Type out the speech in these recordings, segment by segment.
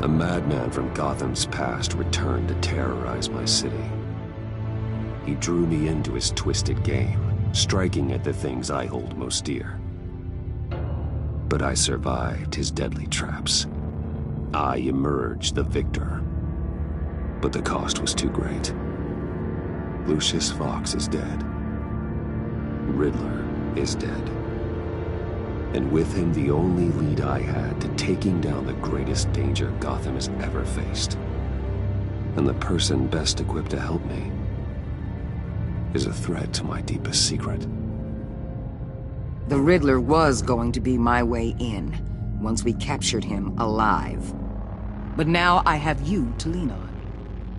A madman from Gotham's past returned to terrorize my city. He drew me into his twisted game, striking at the things I hold most dear. But I survived his deadly traps. I emerged the victor. But the cost was too great. Lucius Fox is dead. Riddler is dead. And with him the only lead I had to taking down the greatest danger Gotham has ever faced. And the person best equipped to help me is a threat to my deepest secret. The Riddler was going to be my way in, once we captured him alive. But now I have you to lean on.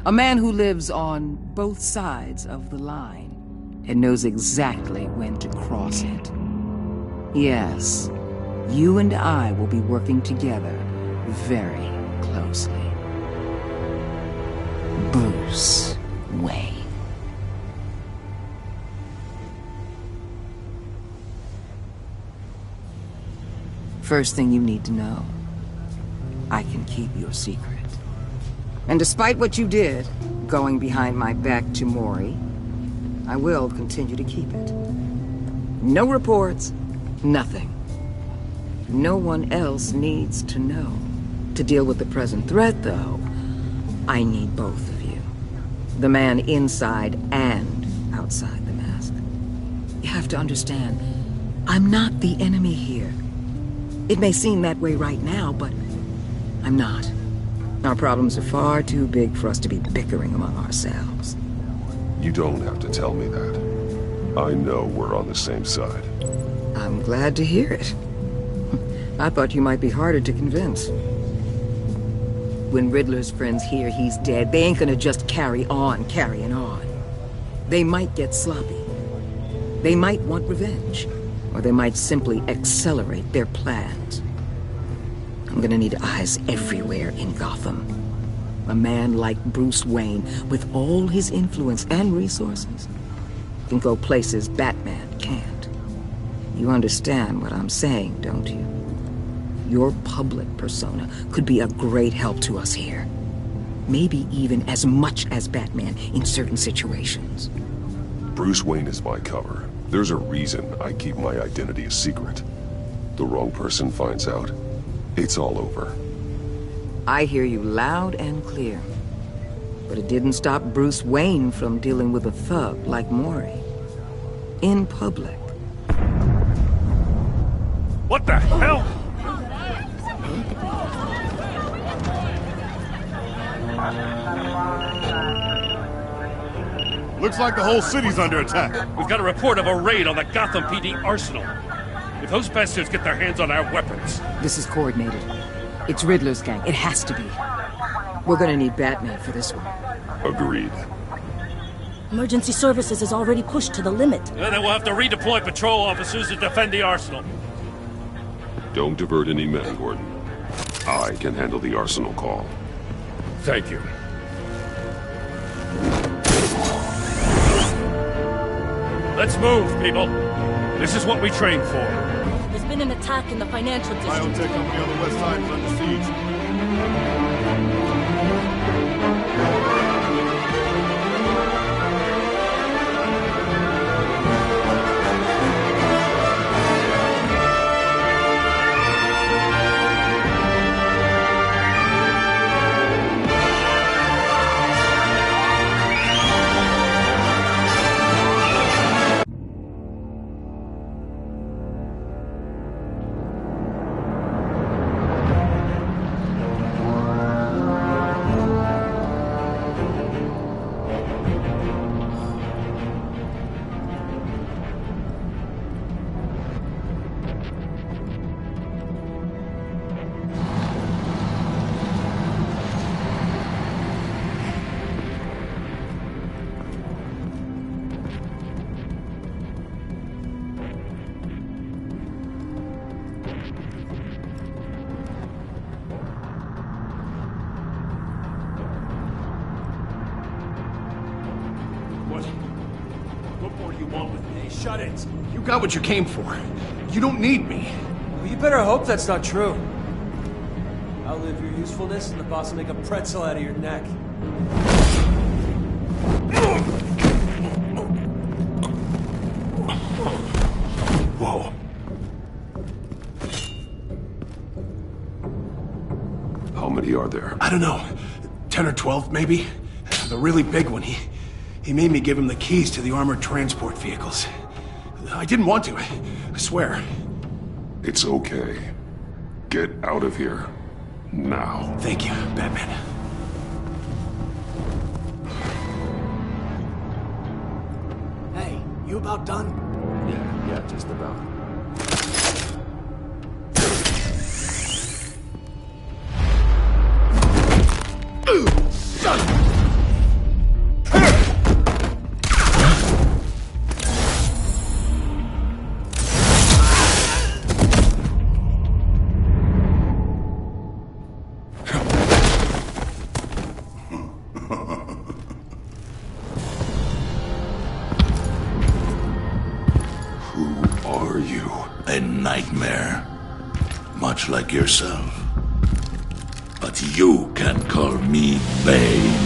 A man who lives on both sides of the line, and knows exactly when to cross it. Yes, you and I will be working together very closely. Bruce Wayne. First thing you need to know, I can keep your secret. And despite what you did, going behind my back to Mori, I will continue to keep it. No reports, nothing. No one else needs to know. To deal with the present threat, though, I need both of you. The man inside and outside the mask. You have to understand, I'm not the enemy here. It may seem that way right now, but I'm not. Our problems are far too big for us to be bickering among ourselves. You don't have to tell me that. I know we're on the same side. I'm glad to hear it. I thought you might be harder to convince. When Riddler's friends hear he's dead, they ain't gonna just carry on carrying on. They might get sloppy. They might want revenge. Or they might simply accelerate their plans. I'm gonna need eyes everywhere in Gotham. A man like Bruce Wayne, with all his influence and resources, can go places Batman can't. You understand what I'm saying, don't you? Your public persona could be a great help to us here. Maybe even as much as Batman in certain situations. Bruce Wayne is my cover. There's a reason I keep my identity a secret. The wrong person finds out, it's all over. I hear you loud and clear. But it didn't stop Bruce Wayne from dealing with a thug like Mori. In public. What the hell? Looks like the whole city's under attack. We've got a report of a raid on the Gotham PD arsenal. If those bastards get their hands on our weapons... This is coordinated. It's Riddler's gang. It has to be. We're gonna need Batman for this one. Agreed. Emergency services is already pushed to the limit. Then we'll have to redeploy patrol officers to defend the arsenal. Don't divert any men, Gordon. I can handle the arsenal call. Thank you. Let's move, people. This is what we trained for. There's been an attack in the financial district. Biotech company on the west side is under siege. What more do you want with me? Shut it! You got what you came for. You don't need me. Well, you better hope that's not true. Outlive your usefulness, and the boss will make a pretzel out of your neck. Whoa. How many are there? I don't know. 10 or 12, maybe? The really big one, he made me give him the keys to the armored transport vehicles. I didn't want to, I swear. It's okay. Get out of here. Now. Thank you, Batman. Hey, you about done? Yeah, just about. A nightmare, much like yourself. But you can call me Bane.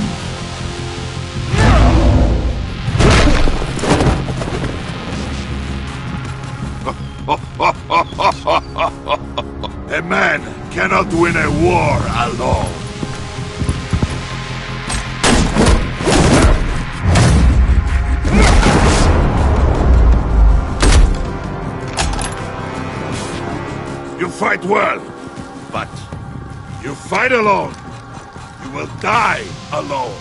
A man cannot win a war alone. You fight well, but you fight alone. You will die alone.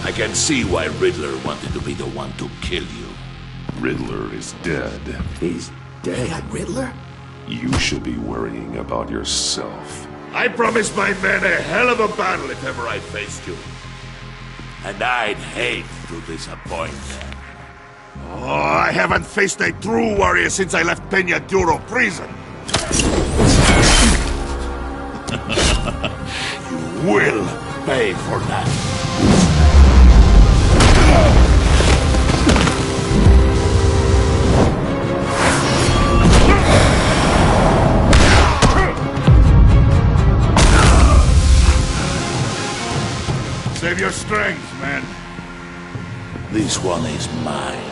I can see why Riddler wanted to be the one to kill you. Riddler is dead. He's dead? That Riddler? You should be worrying about yourself. I promised my men a hell of a battle if ever I faced you. And I'd hate to disappoint them. Oh, I haven't faced a true warrior since I left Peña Duro prison. You will pay for that. Save your strength, man. This one is mine.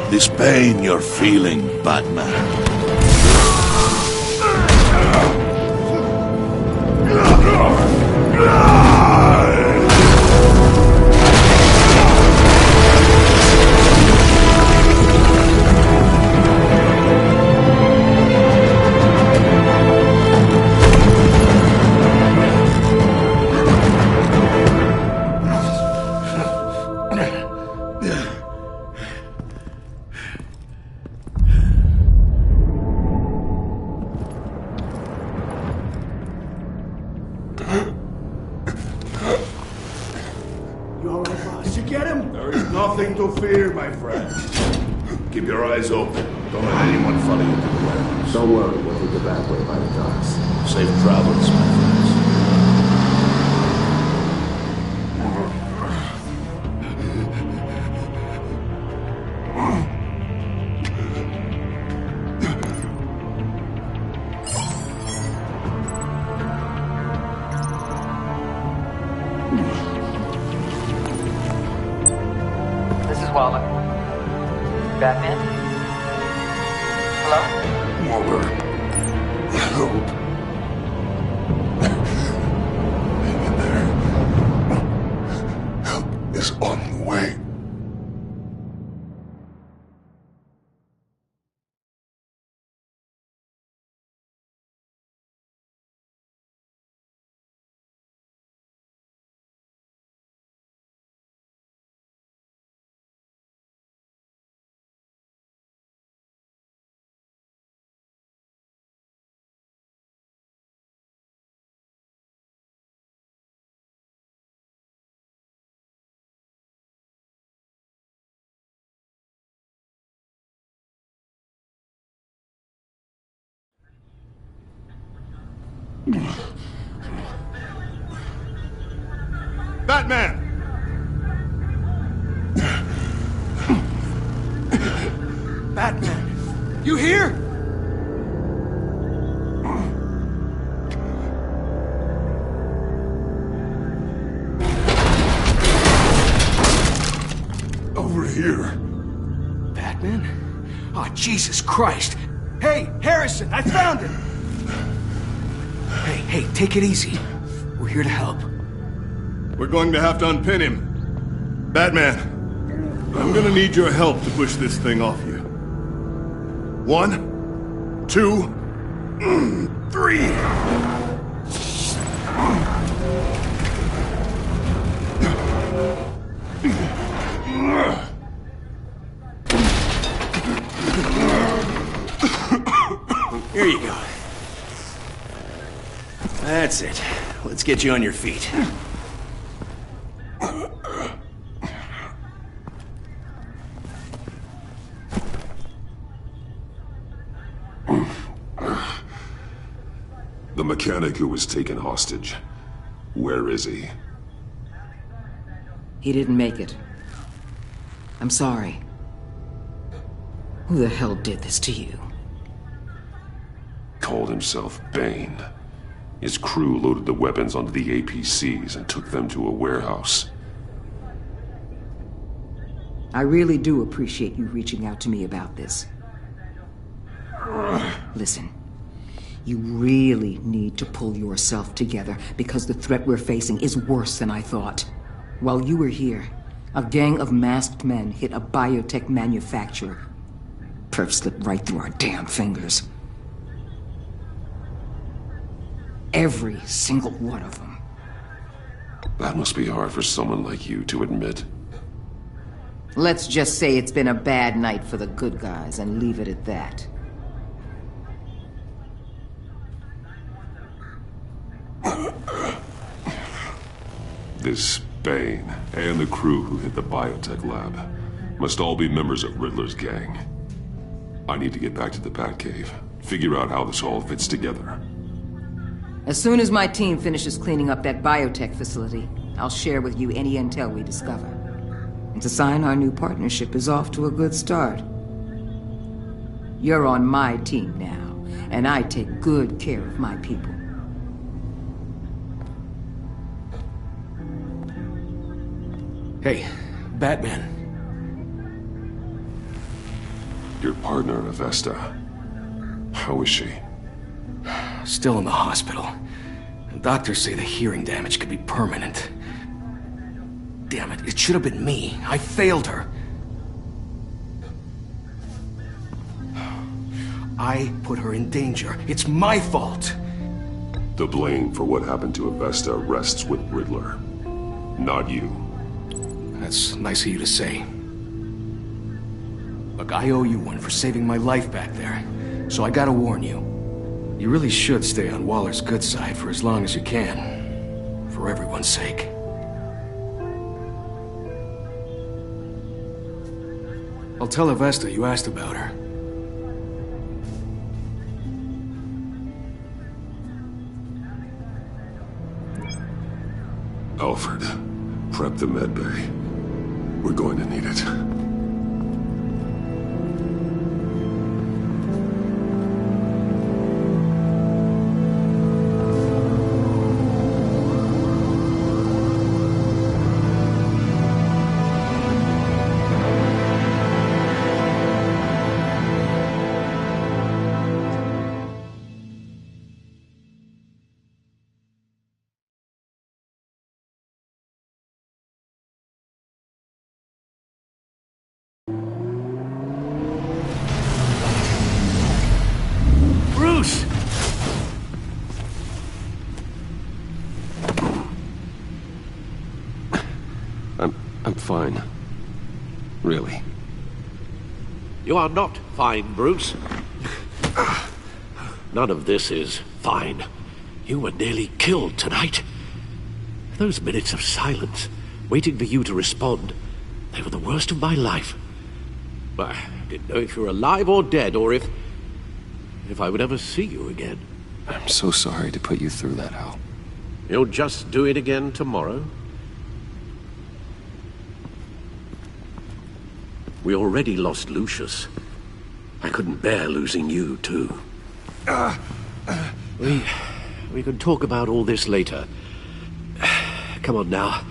This pain you're feeling, Batman. You alright, boss? get him? There is nothing to fear, my friend. Keep your eyes open. Don't let anyone follow you to the warehouse. Don't worry, we'll take the back way by the docks. Safe travels, my friends. This is Waller. Batman? Hello? Waller. Help. Hang in there. Help is on the way. Batman! Batman! You here? Over here. Batman? Oh, Jesus Christ! Hey, Harrison, I found him! Hey, take it easy. We're here to help. We're going to have to unpin him. Batman, I'm gonna need your help to push this thing off you. 1, 2, 3. Here you go. That's it. Let's get you on your feet. The mechanic who was taken hostage. Where is he? He didn't make it. I'm sorry. Who the hell did this to you? Called himself Bane. His crew loaded the weapons onto the APCs and took them to a warehouse. I really do appreciate you reaching out to me about this. Listen, you really need to pull yourself together because the threat we're facing is worse than I thought. While you were here, a gang of masked men hit a biotech manufacturer. Perf slipped right through our damn fingers. Every single one of them. That must be hard for someone like you to admit. Let's just say it's been a bad night for the good guys and leave it at that. This Bane and the crew who hit the biotech lab must all be members of Riddler's gang. I need to get back to the Batcave, figure out how this all fits together. As soon as my team finishes cleaning up that biotech facility, I'll share with you any intel we discover. And to sign our new partnership is off to a good start. You're on my team now, and I take good care of my people. Hey, Batman. Your partner, Avesta. How is she? Still in the hospital. Doctors say the hearing damage could be permanent. Damn it, it should have been me. I failed her. I put her in danger. It's my fault. The blame for what happened to Avesta rests with Riddler, not you. That's nice of you to say. Look, I owe you one for saving my life back there. So I gotta warn you. You really should stay on Waller's good side for as long as you can. For everyone's sake. I'll tell Avesta you asked about her. Alfred, prep the medbay. We're going to need it. Bruce! I'm fine. Really. You are not fine, Bruce. None of this is fine. You were nearly killed tonight. Those minutes of silence, waiting for you to respond, they were the worst of my life. I didn't know if you were alive or dead, or if I would ever see you again. I'm so sorry to put you through that, Al. You'll just do it again tomorrow? We already lost Lucius. I couldn't bear losing you, too. We can talk about all this later. Come on now.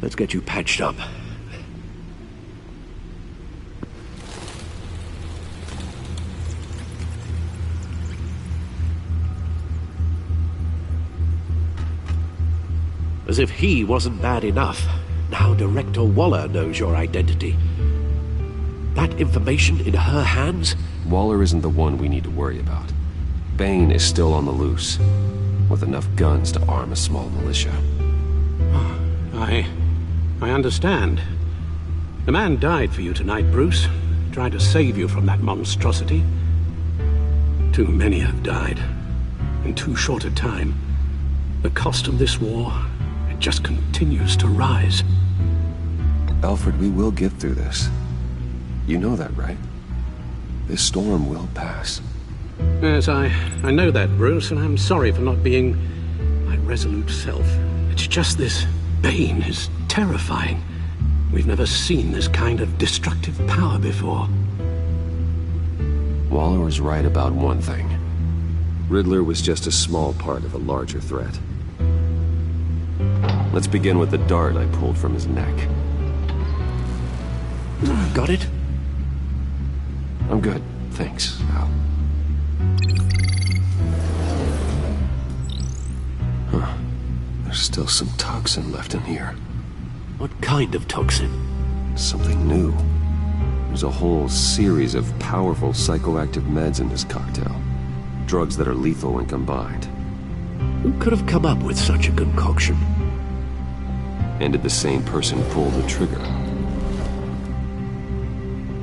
Let's get you patched up. As if he wasn't bad enough, now Director Waller knows your identity. That information in her hands? Waller isn't the one we need to worry about. Bane is still on the loose, with enough guns to arm a small militia. I understand. The man died for you tonight, Bruce. Tried to save you from that monstrosity. Too many have died. In too short a time. The cost of this war, it just continues to rise. Alfred, we will get through this. You know that, right? This storm will pass. Yes, I know that, Bruce, and I'm sorry for not being my resolute self. It's just this Bane is terrifying. We've never seen this kind of destructive power before. Waller was right about one thing. Riddler was just a small part of a larger threat. Let's begin with the dart I pulled from his neck. Got it? I'm good, thanks, Al. Huh. There's still some toxin left in here. What kind of toxin? Something new. There's a whole series of powerful psychoactive meds in this cocktail. Drugs that are lethal when combined. Who could have come up with such a concoction? And did the same person pull the trigger?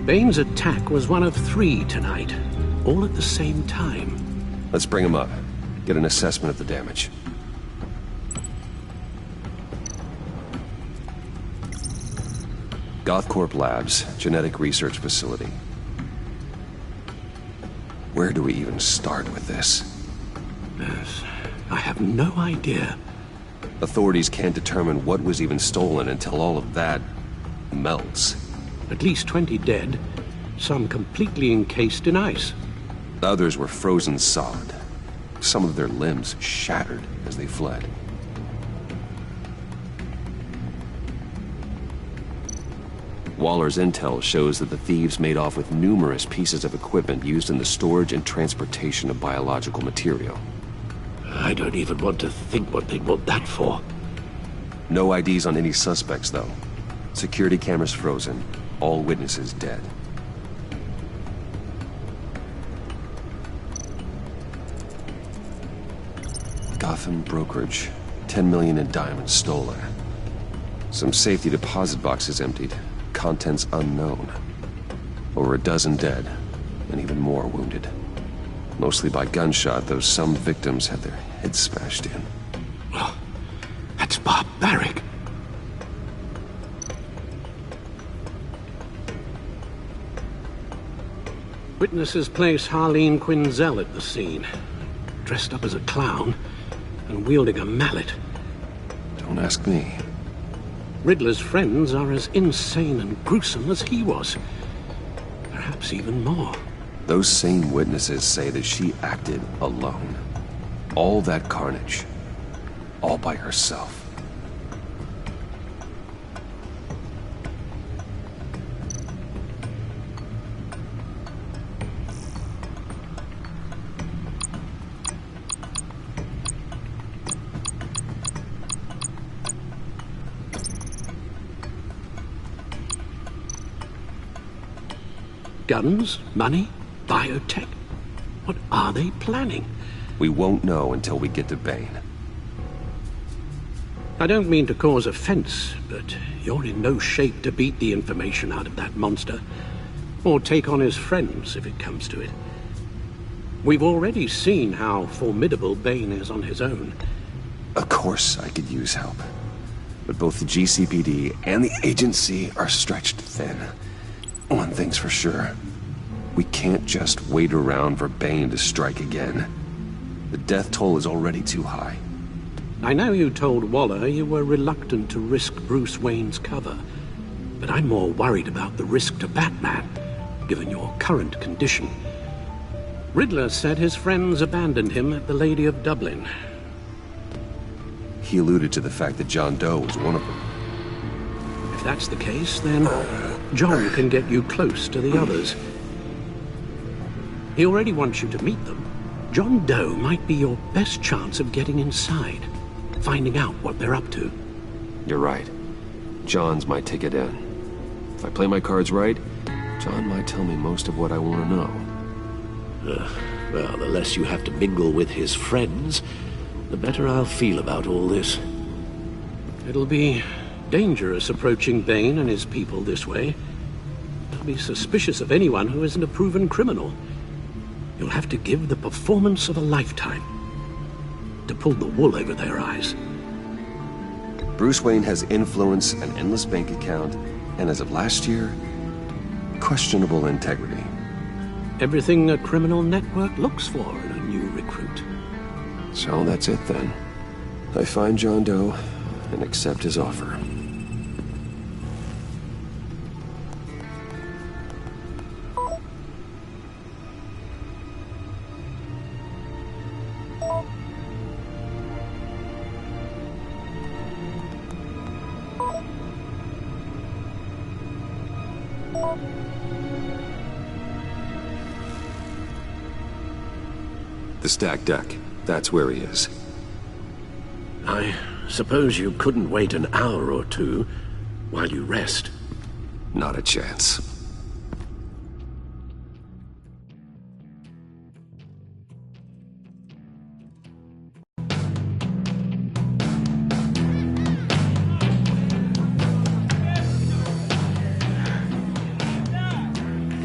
Bane's attack was one of 3 tonight, all at the same time. Let's bring him up. Get an assessment of the damage. Gothcorp Labs, genetic research facility. Where do we even start with this? Yes, I have no idea. Authorities can't determine what was even stolen until all of that melts. At least 20 dead, some completely encased in ice. Others were frozen solid. Some of their limbs shattered as they fled. Waller's intel shows that the thieves made off with numerous pieces of equipment used in the storage and transportation of biological material. I don't even want to think what they'd want that for. No IDs on any suspects, though. Security cameras frozen. All witnesses dead. Gotham brokerage. 10 million in diamonds stolen. Some safety deposit boxes emptied. Contents unknown. Over a dozen dead, and even more wounded. Mostly by gunshot, though some victims had their heads smashed in. Oh, that's barbaric. Witnesses place Harleen Quinzel at the scene, dressed up as a clown and wielding a mallet. Don't ask me. Riddler's friends are as insane and gruesome as he was. Perhaps even more. Those same witnesses say that she acted alone. All that carnage. All by herself. Guns? Money? Biotech? What are they planning? We won't know until we get to Bane. I don't mean to cause offense, but you're in no shape to beat the information out of that monster. Or take on his friends, if it comes to it. We've already seen how formidable Bane is on his own. Of course I could use help. But both the GCPD and the agency are stretched thin. One thing's for sure. We can't just wait around for Bane to strike again. The death toll is already too high. I know you told Waller you were reluctant to risk Bruce Wayne's cover, but I'm more worried about the risk to Batman, given your current condition. Riddler said his friends abandoned him at the Lady of Dublin. He alluded to the fact that John Doe was one of them. If that's the case, then John can get you close to the others. He already wants you to meet them. John Doe might be your best chance of getting inside, finding out what they're up to. You're right. John's my ticket in. If I play my cards right, John might tell me most of what I want to know. Well, the less you have to mingle with his friends, the better I'll feel about all this. It'll be dangerous approaching Bane and his people this way. They'll be suspicious of anyone who isn't a proven criminal. You'll have to give the performance of a lifetime to pull the wool over their eyes. Bruce Wayne has influence, an endless bank account, and as of last year, questionable integrity. Everything a criminal network looks for in a new recruit. So that's it then. I find John Doe and accept his offer. The stacked deck. That's where he is. I suppose you couldn't wait an hour or two while you rest? Not a chance.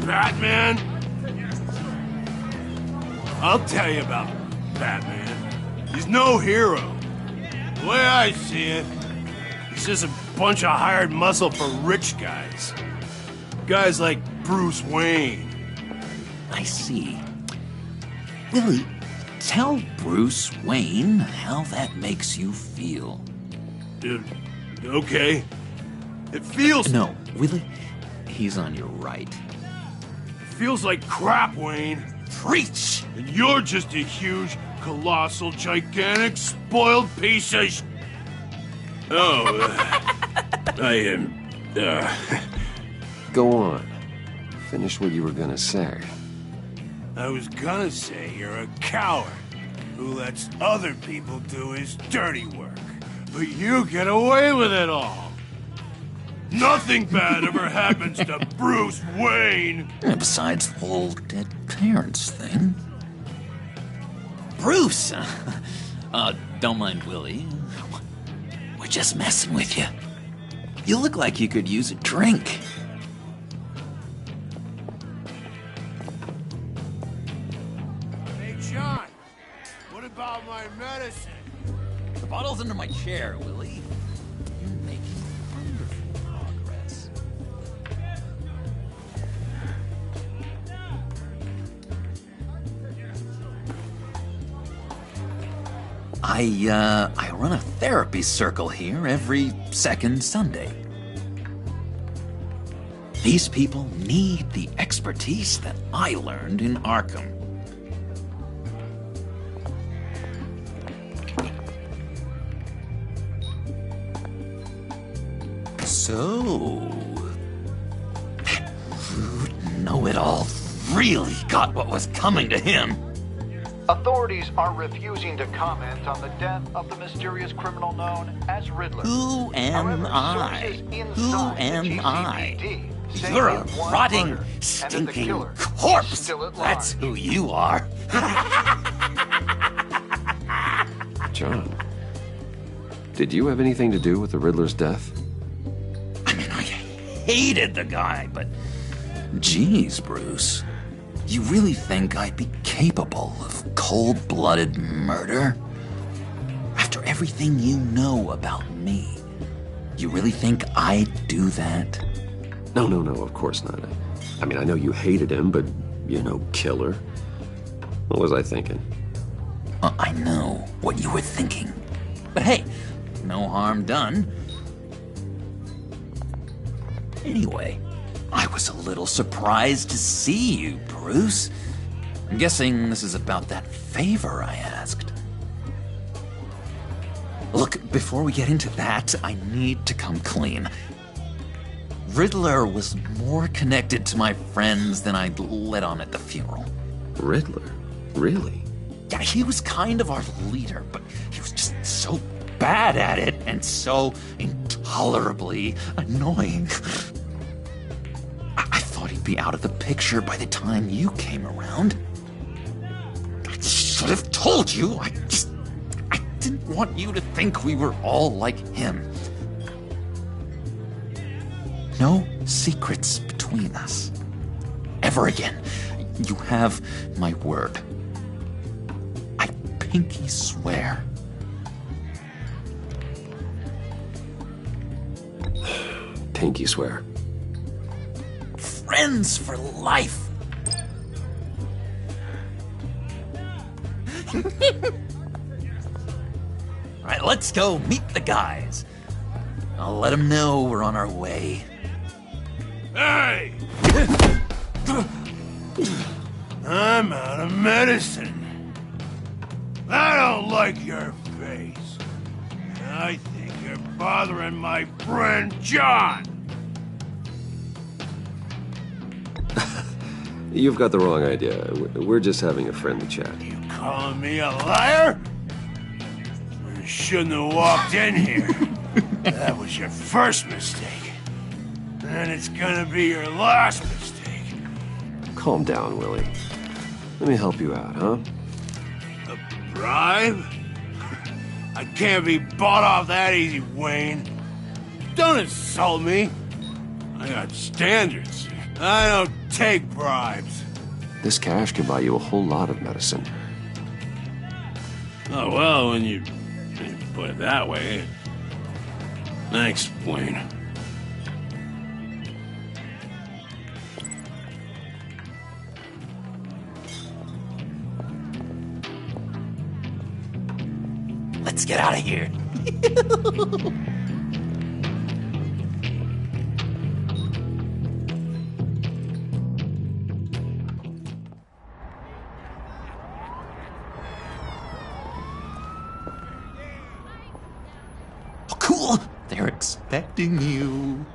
Batman? I'll tell you about Batman. He's no hero. The way I see it, he's just a bunch of hired muscle for rich guys. Guys like Bruce Wayne. I see. Willie, tell Bruce Wayne how that makes you feel. Dude, okay. It feels... No, Willie, he's on your right. It feels like crap, Wayne. Preach! And you're just a huge, colossal, gigantic, spoiled piece of I am... Go on. Finish what you were gonna say. I was gonna say you're a coward who lets other people do his dirty work. But you get away with it all. Nothing bad ever happens to Bruce Wayne. Besides the whole dead parents thing. Bruce! Don't mind Willie. We're just messing with you. You look like you could use a drink. Hey, John. What about my medicine? The bottle's under my chair, Willie. You're making wonderful progress. I run a therapy circle here every second Sunday. These people need the expertise that I learned in Arkham. So, Know-It-All really got what was coming to him. Authorities are refusing to comment on the death of the mysterious criminal known as Riddler. Who am I? Who am I? You're a rotting, stinking corpse. That's who you are. John, did you have anything to do with the Riddler's death? I mean, I hated the guy, but... Geez, Bruce. You really think I'd be capable of cold-blooded murder? After everything you know about me, you really think I'd do that? No, of course not. I mean, I know you hated him, but you're no killer. What was I thinking? I know what you were thinking. But hey, no harm done. Anyway, I was a little surprised to see you, Bruce. I'm guessing this is about that favor I asked. Look, before we get into that, I need to come clean. Riddler was more connected to my friends than I'd let on at the funeral. Riddler? Really? Yeah, he was kind of our leader, but he was just so bad at it and so intolerably annoying. I thought he'd be out of the picture by the time you came around. I should have told you. I didn't want you to think we were all like him. No secrets between us. Ever again. You have my word. I pinky swear. Pinky swear. Friends for life. All right, let's go meet the guys. I'll let them know we're on our way. Hey! I'm out of medicine. I don't like your face. I think you're bothering my friend John. You've got the wrong idea. We're just having a friendly chat. You calling me a liar? You shouldn't have walked in here. That was your first mistake. And it's gonna be your last mistake. Calm down, Willie. Let me help you out, huh? A bribe? I can't be bought off that easy, Wayne. Don't insult me. I got standards. I don't take bribes. This cash can buy you a whole lot of medicine. Oh, well, when you put it that way. Thanks, Wayne. Let's get out of here. Oh, cool. They're expecting you.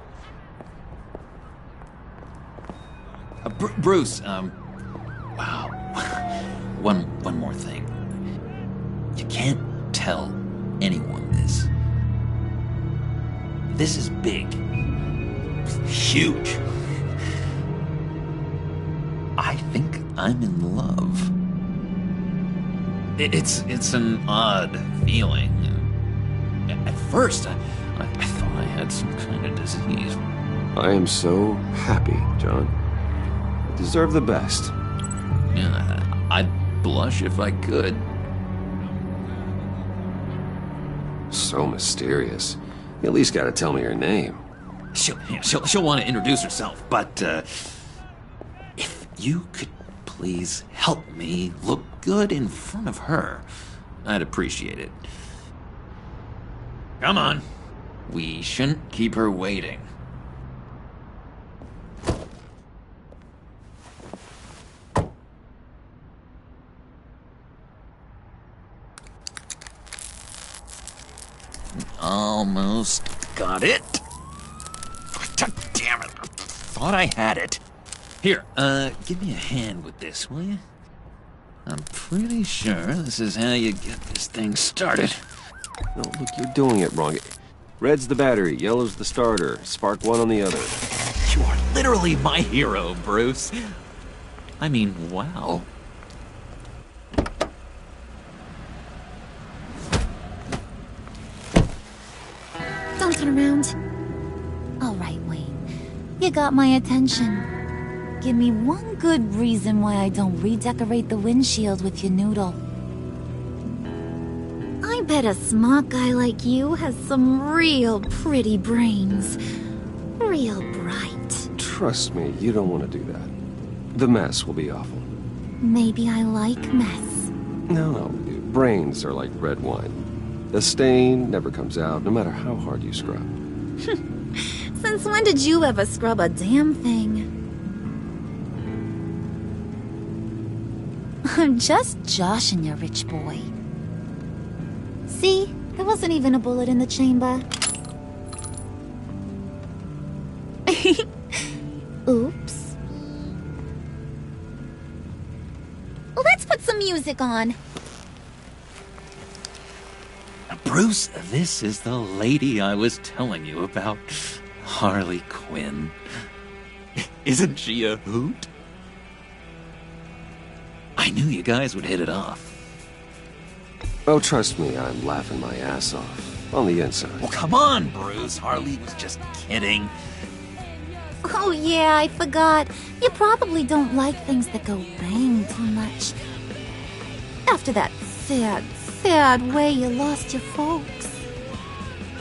Bruce, wow. One more thing. You can't tell anyone this. This is big. Huge. I think I'm in love. It's an odd feeling. At first, I thought I had some kind of disease. I am so happy, John. You deserve the best. Yeah, I'd blush if I could. So mysterious. You at least gotta tell me her name. She'll want to introduce herself, but if you could please help me look good in front of her, I'd appreciate it. Come on. We shouldn't keep her waiting. Almost got it. God damn it. Thought I had it. Here, give me a hand with this, will you? I'm pretty sure this is how you get this thing started. Oh, look, you're doing it wrong. Red's the battery, yellow's the starter. Spark one on the other. You are literally my hero, Bruce. I mean, wow. Don't turn around. All right, Wayne. You got my attention. Give me one good reason why I don't redecorate the windshield with your noodle. I bet a smart guy like you has some real pretty brains. Real bright. Trust me, you don't want to do that. The mess will be awful. Maybe I like mess. No, brains are like red wine. The stain never comes out, no matter how hard you scrub. Since when did you ever scrub a damn thing? I'm just joshing you, rich boy. See? There wasn't even a bullet in the chamber. Oops. Let's put some music on. Bruce, this is the lady I was telling you about. Harley Quinn. Isn't she a hoot? I knew you guys would hit it off. Oh, trust me, I'm laughing my ass off. On the inside. Well, come on, Bruce. Harley was just kidding. Oh yeah, I forgot. You probably don't like things that go bang too much. After that sad way you lost your folks.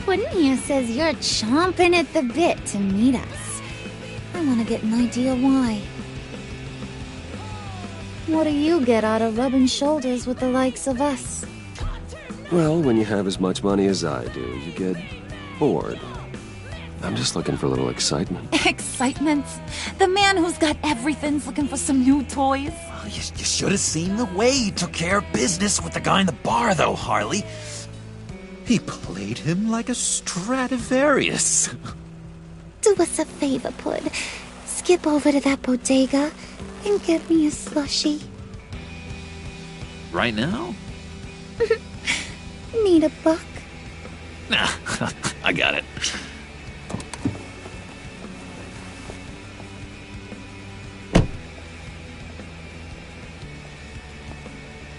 Puddin' here says you're chomping at the bit to meet us. I want to get an idea why. What do you get out of rubbing shoulders with the likes of us? Well, when you have as much money as I do, you get bored. I'm just looking for a little excitement. Excitement? The man who's got everything's looking for some new toys? Well, you should have seen the way he took care of business with the guy in the bar, though, Harley. He played him like a Stradivarius. Do us a favor, Pud. Skip over to that bodega and get me a slushie. Right now? Need a buck? Nah, I got it.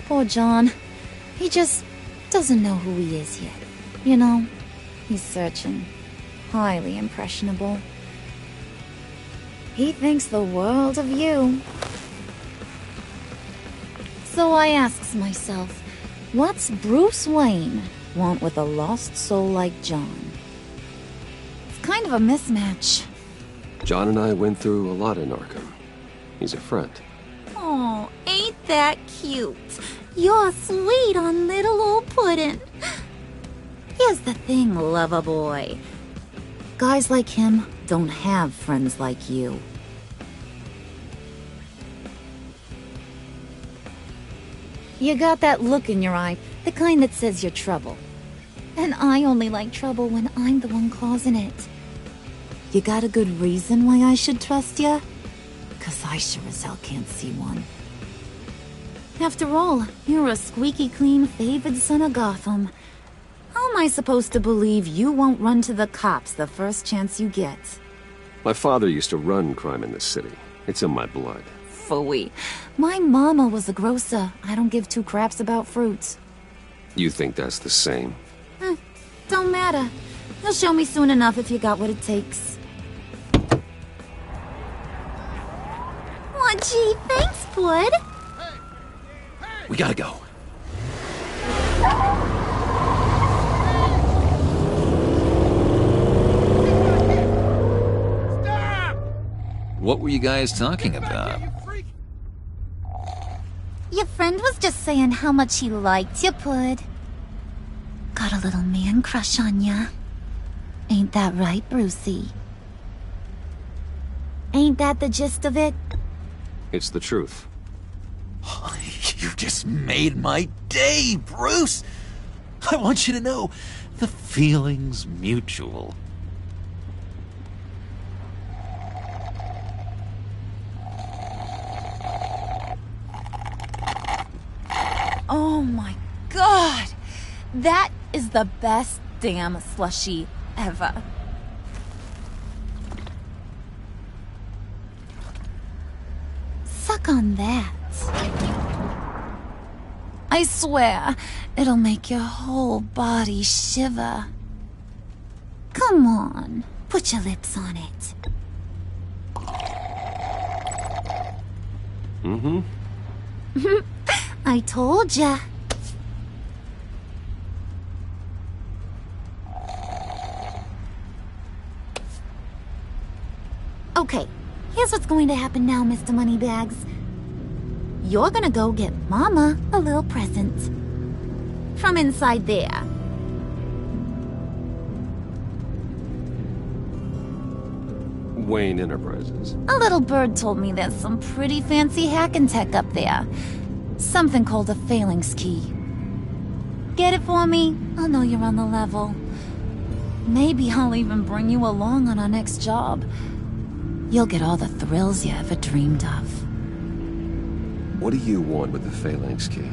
Poor John. He just doesn't know who he is yet. You know, he's searching. Highly impressionable. He thinks the world of you. So I asks myself, what's Bruce Wayne want with a lost soul like John? It's kind of a mismatch. John and I went through a lot in Arkham. He's a friend. Oh, ain't that cute? You're sweet on little old Puddin'. Here's the thing, lover boy. Guys like him don't have friends like you. You got that look in your eye, the kind that says you're trouble. And I only like trouble when I'm the one causing it. You got a good reason why I should trust you? 'Cause I sure as hell can't see one. After all, you're a squeaky clean favored son of Gotham. How am I supposed to believe you won't run to the cops the first chance you get? My father used to run crime in this city. It's in my blood. Phooey. My mama was a grocer. I don't give two craps about fruits. You think that's the same? Don't matter. You'll show me soon enough if you got what it takes. Aw, gee, thanks, Bud. We gotta go. What were you guys talking about? Your friend was just saying how much he liked you, Pud. Got a little man crush on ya. Ain't that right, Brucey? Ain't that the gist of it? It's the truth. You just made my day, Bruce! I want you to know, the feeling's mutual. Oh my god! That is the best damn slushie ever. Suck on that. I swear, it'll make your whole body shiver. Come on, put your lips on it. Mm-hmm. I told ya. Okay, here's what's going to happen now, Mr. Moneybags. You're gonna go get Mama a little present. From inside there. Wayne Enterprises. A little bird told me there's some pretty fancy hacking tech up there. Something called a phalanx key. Get it for me? I'll know you're on the level. Maybe I'll even bring you along on our next job. You'll get all the thrills you ever dreamed of. What do you want with the phalanx key?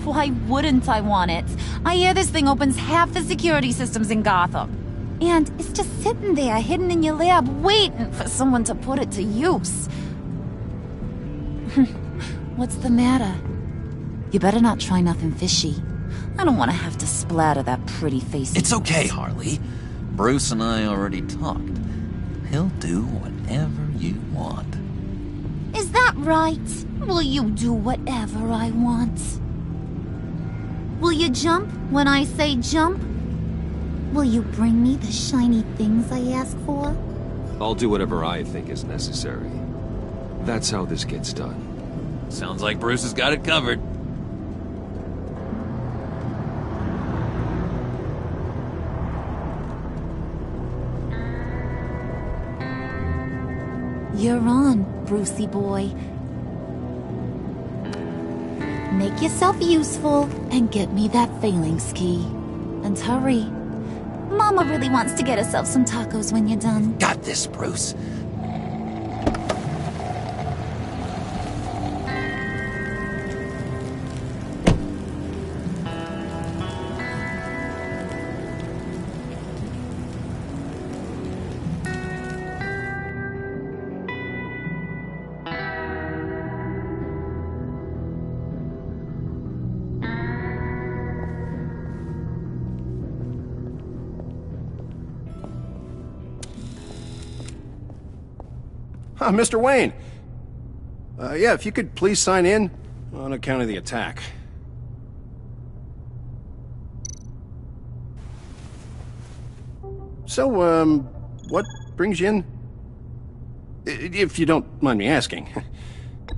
Why wouldn't I want it? I hear this thing opens half the security systems in Gotham. And it's just sitting there, hidden in your lab, waiting for someone to put it to use. What's the matter? You better not try nothing fishy. I don't want to have to splatter that pretty face. It's okay, Harley. Bruce and I already talked. He'll do whatever you want. Is that right? Will you do whatever I want? Will you jump when I say jump? Will you bring me the shiny things I ask for? I'll do whatever I think is necessary. That's how this gets done. Sounds like Bruce has got it covered. You're on, Brucey boy. Make yourself useful and get me that phalanx key. And hurry. Mama really wants to get herself some tacos when you're done. Got this, Bruce. Mr. Wayne. Yeah, if you could please sign in on account of the attack. So, what brings you in? If you don't mind me asking.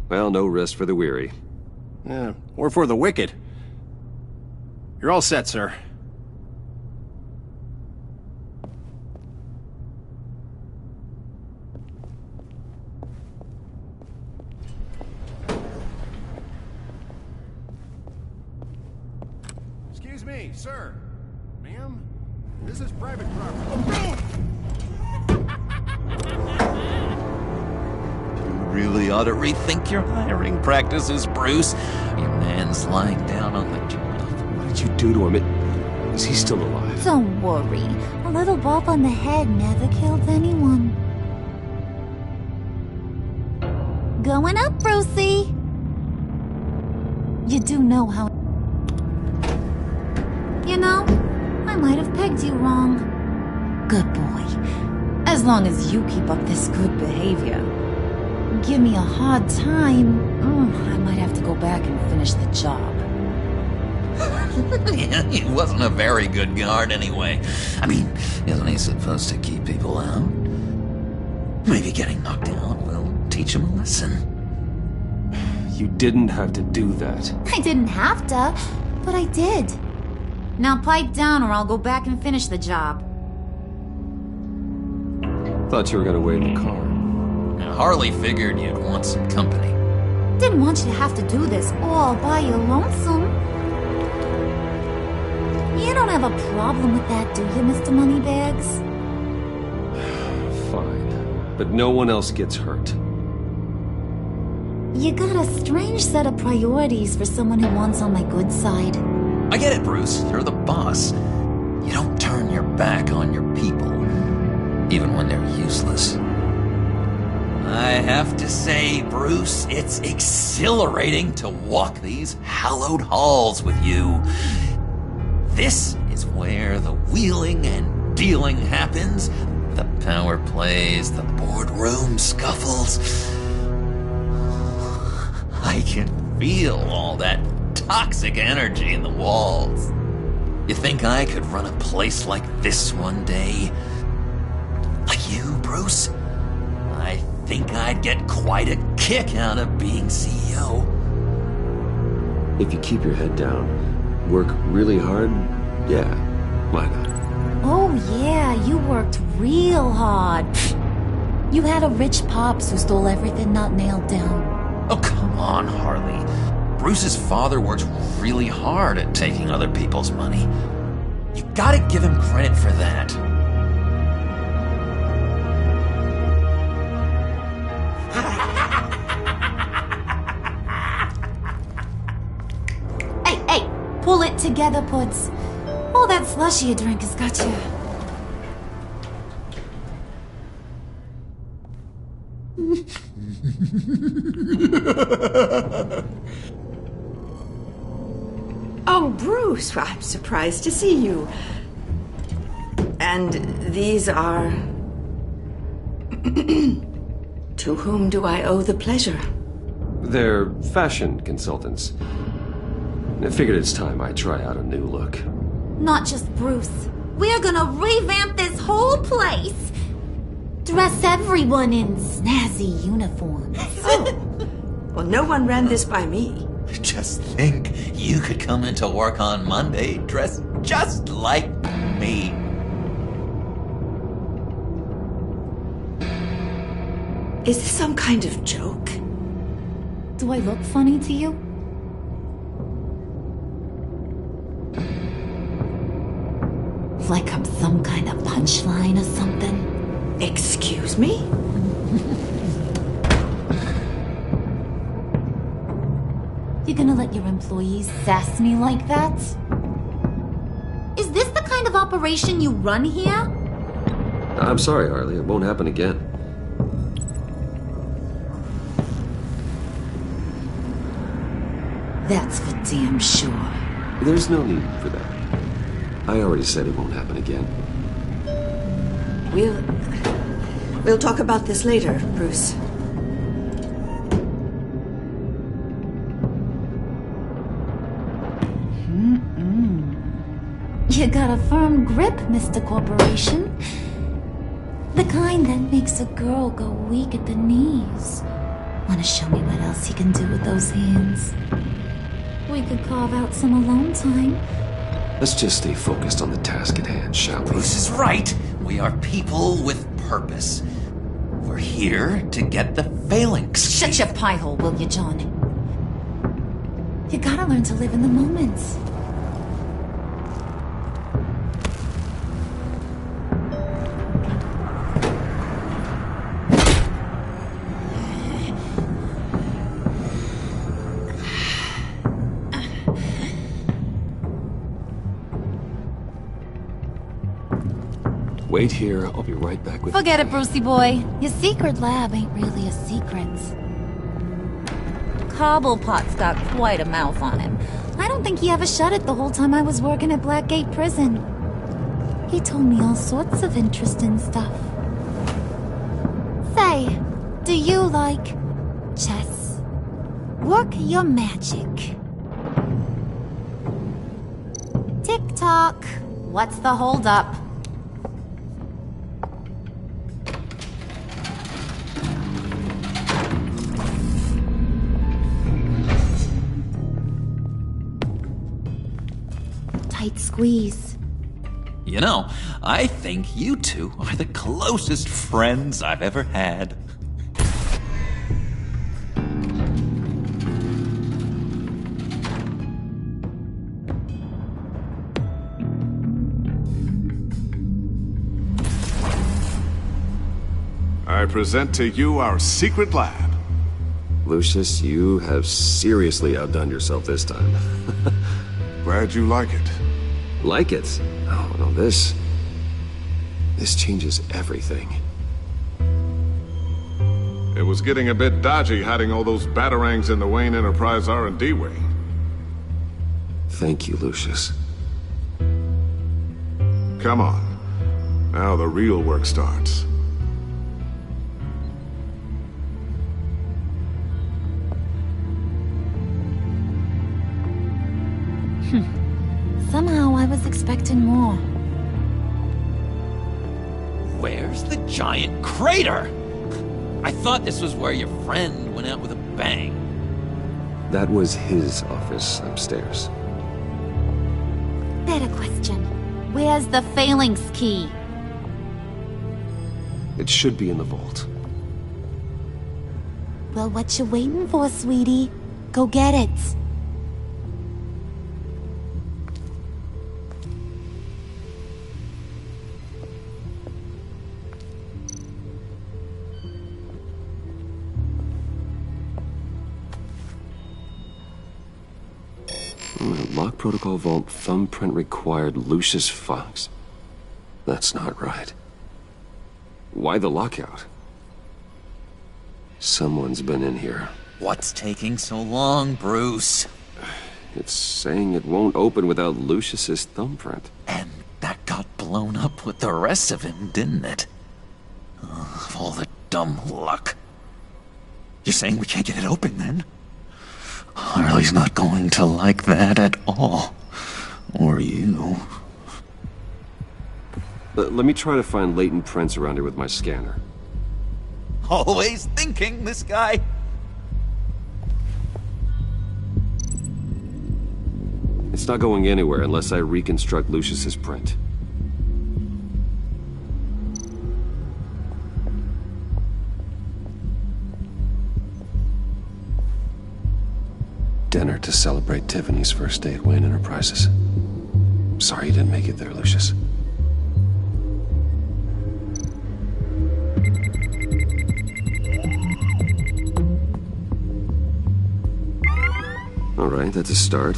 Well, no rest for the weary. Yeah, or for the wicked. You're all set, sir. Excuse me, sir. Ma'am, this is private property. You really ought to rethink your hiring practices, Bruce. Your man's lying down on the job. What did you do to him? Is he still alive? Don't worry. A little bump on the head never killed anyone. Going up, Brucey. You do know how... You know, I might have pegged you wrong. Good boy. As long as you keep up this good behavior. Give me a hard time, I might have to go back and finish the job. Yeah, he wasn't a very good guard anyway. I mean, isn't he supposed to keep people out? Maybe getting knocked out will teach him a lesson. You didn't have to do that. I didn't have to, but I did. Now pipe down or I'll go back and finish the job. Thought you were gonna wait in the car. Now, Harley figured you'd want some company. Didn't want you to have to do this all by your lonesome. You don't have a problem with that, do you, Mr. Moneybags? Fine. But no one else gets hurt. You got a strange set of priorities for someone who wants on my good side. I get it, Bruce. You're the boss. You don't turn your back on your people, even when they're useless. I have to say, Bruce, it's exhilarating to walk these hallowed halls with you. This is where the wheeling and dealing happens. The power plays, the boardroom scuffles. I can feel all that toxic energy in the walls. You think I could run a place like this one day? Like you, Bruce? I think I'd get quite a kick out of being CEO. If you keep your head down, work really hard, yeah, why not? Oh yeah, you worked real hard. You had a rich pops who stole everything not nailed down. Oh, come on, Harley. Bruce's father works really hard at taking other people's money. You gotta give him credit for that. Hey, pull it together, Puds. All that slushy you drink has got you. Oh, Bruce, I'm surprised to see you. And these are... To whom do I owe the pleasure? They're fashion consultants. I figured it's time I try out a new look. Not just Bruce. We're gonna revamp this whole place. Dress everyone in snazzy uniforms. Well, no one ran this by me. Just think, you could come into work on Monday dressed just like me. Is this some kind of joke? Do I look funny to you? Like I'm some kind of punchline or something? Excuse me? You gonna let your employees sass me like that? Is this the kind of operation you run here? I'm sorry, Harley. It won't happen again. That's for damn sure. There's no need for that. I already said it won't happen again. We'll talk about this later, Bruce. You got a firm grip, Mr. Corporation. The kind that makes a girl go weak at the knees. Wanna show me what else you can do with those hands? We could carve out some alone time. Let's just stay focused on the task at hand, shall we? Bruce is right. We are people with purpose. We're here to get the phalanx. Shut your pie hole, will you, John? You gotta learn to live in the moment. Wait here. I'll be right back with Forget it, Brucey boy. Your secret lab ain't really a secret. Cobblepot's got quite a mouth on him. I don't think he ever shut it the whole time I was working at Blackgate Prison. He told me all sorts of interesting stuff. Say, do you like chess? Work your magic. Tick-tock. What's the holdup? tight squeeze. You know, I think you two are the closest friends I've ever had. I present to you our secret lab. Lucius, you have seriously outdone yourself this time. Glad you like it. Like it? Oh, no, this changes everything. It was getting a bit dodgy hiding all those batarangs in the Wayne Enterprise R&D wing. Thank you, Lucius. Come on. Now the real work starts. Somehow I was expecting more. Where's the giant crater? I thought this was where your friend went out with a bang. That was his office upstairs. Better question. Where's the phalanx key? It should be in the vault. Well, what you waiting for, sweetie? Go get it. Lock protocol vault thumbprint required Lucius Fox. That's not right. Why the lockout? Someone's been in here. What's taking so long, Bruce? It's saying it won't open without Lucius's thumbprint. And that got blown up with the rest of him, didn't it? Oh, all the dumb luck. You're saying we can't get it open, then? Harley's not going to like that at all. Or you. Let me try to find latent prints around here with my scanner. Always thinking, this guy. It's not going anywhere unless I reconstruct Lucius's print. Dinner to celebrate Tiffany's first day at Wayne Enterprises. Sorry you didn't make it there, Lucius. All right, that's a start.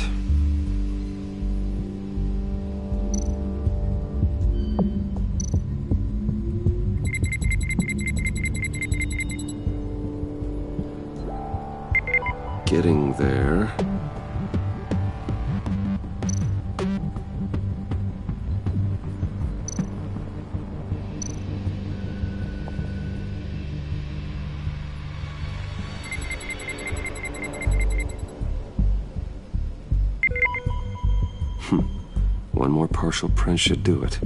Getting there. One more partial print should do it.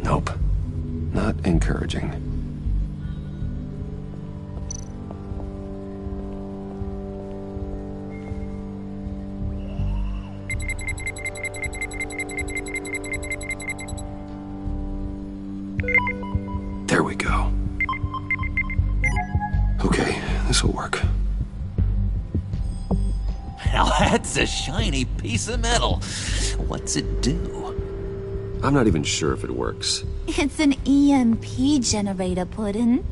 Nope. Not encouraging. There we go. Okay, this'll work. Now that's a shiny piece of metal. What's it do? I'm not even sure if it works. It's an EMP generator, Puddin'.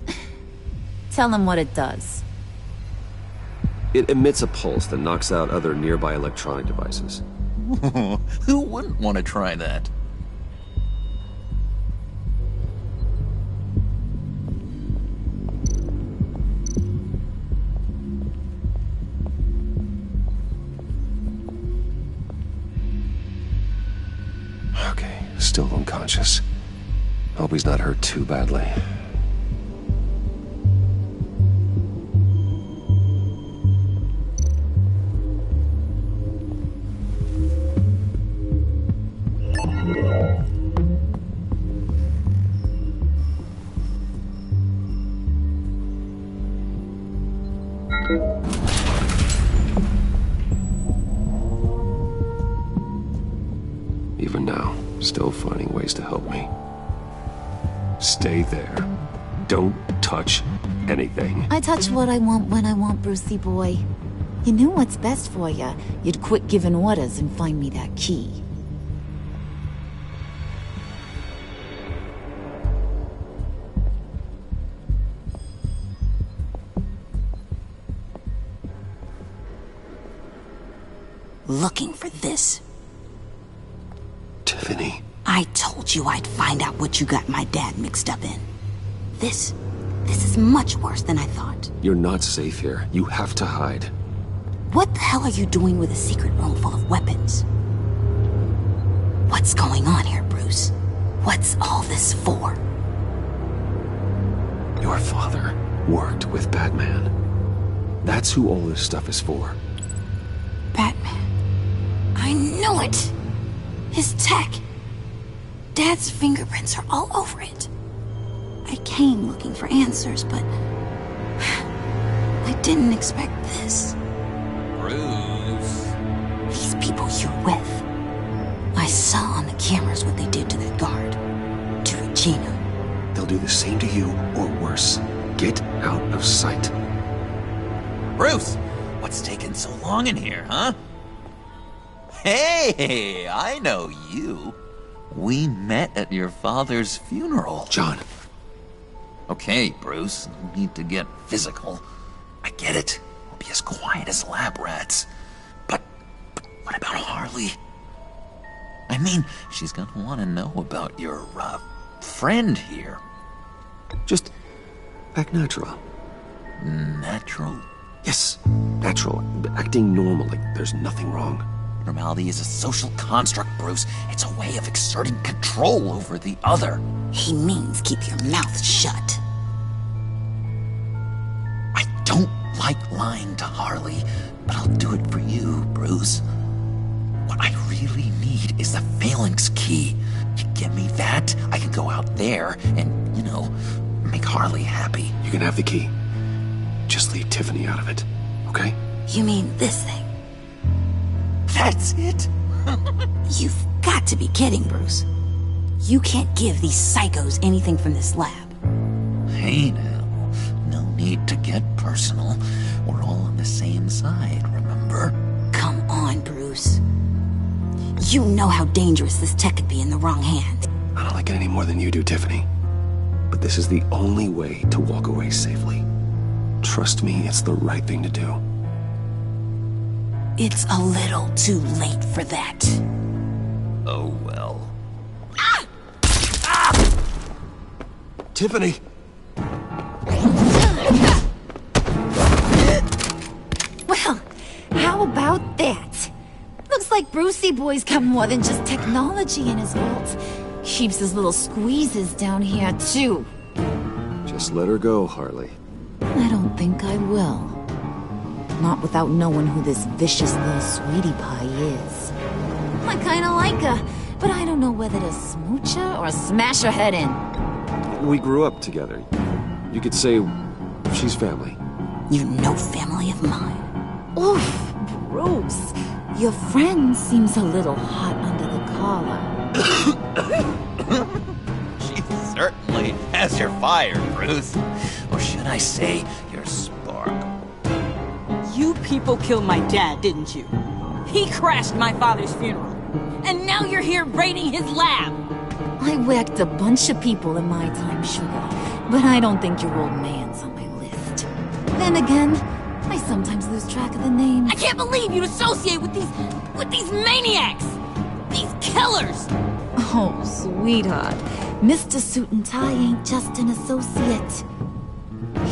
Tell him what it does. It emits a pulse that knocks out other nearby electronic devices. Who wouldn't want to try that? Okay, still unconscious. Hope he's not hurt too badly. Still finding ways to help me. Stay there. Don't touch anything. I touch what I want when I want, Brucey boy. You knew what's best for you. You'd quit giving orders and find me that key. Looking for this. Tiffany. I told you I'd find out what you got my dad mixed up in. This is much worse than I thought. You're not safe here. You have to hide. What the hell are you doing with a secret room full of weapons? What's going on here, Bruce? What's all this for? Your father worked with Batman. That's who all this stuff is for. Batman. I knew it! His tech. Dad's fingerprints are all over it. I came looking for answers, but I didn't expect this. Bruce. These people you're with. I saw on the cameras what they did to that guard. To Regina. They'll do the same to you, or worse. Get out of sight. Bruce, what's taking so long in here, huh? Hey, I know you. We met at your father's funeral. John. Okay, Bruce, no need to get physical. I get it. We'll be as quiet as lab rats. But what about Harley? I mean, she's gonna want to know about your, friend here. Just act natural. Natural? Yes, natural. Acting normal, like there's nothing wrong. Normality is a social construct, Bruce. It's a way of exerting control over the other. He means keep your mouth shut. I don't like lying to Harley, but I'll do it for you, Bruce. What I really need is the phalanx key. You give me that, I can go out there and, you know, make Harley happy. You can have the key. Just leave Tiffany out of it, okay? You mean this thing? That's it? You've got to be kidding, Bruce. You can't give these psychos anything from this lab. Hey now, no need to get personal. We're all on the same side, remember? Come on, Bruce. You know how dangerous this tech could be in the wrong hands. I don't like it any more than you do, Tiffany. But this is the only way to walk away safely. Trust me, it's the right thing to do. It's a little too late for that. Oh, well. Ah! Ah! Tiffany! Well, how about that? Looks like Brucey boy's got more than just technology in his vault. Keeps his little squeezes down here, too. Just let her go, Harley. I don't think I will. Not without knowing who this vicious little sweetie pie is. I kinda like her, but I don't know whether to smooch her or smash her head in. We grew up together. You could say she's family. You're no family of mine. Oof, Bruce. Your friend seems a little hot under the collar. She certainly has your fire, Bruce. Or should I say, your spark. You people killed my dad, didn't you? He crashed my father's funeral. And now you're here raiding his lab. I whacked a bunch of people in my time, sugar. But I don't think your old man's on my list. Then again, I sometimes lose track of the names. I can't believe you'd associate with these maniacs! These killers! Oh, sweetheart. Mr. Suit and Tie ain't just an associate.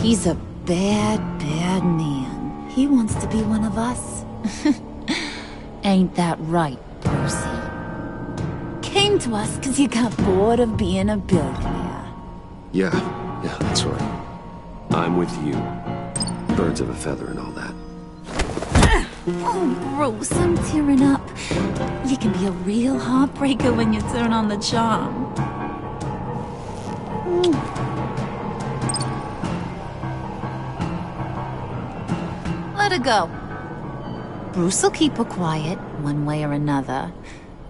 He's a bad, bad man. He wants to be one of us. Ain't that right, Brucey? Came to us because you got bored of being a billionaire. Yeah, that's right. I'm with you. Birds of a feather and all that. Oh, Bruce, I'm tearing up. You can be a real heartbreaker when you turn on the charm. Let her go. Bruce will keep her quiet, one way or another.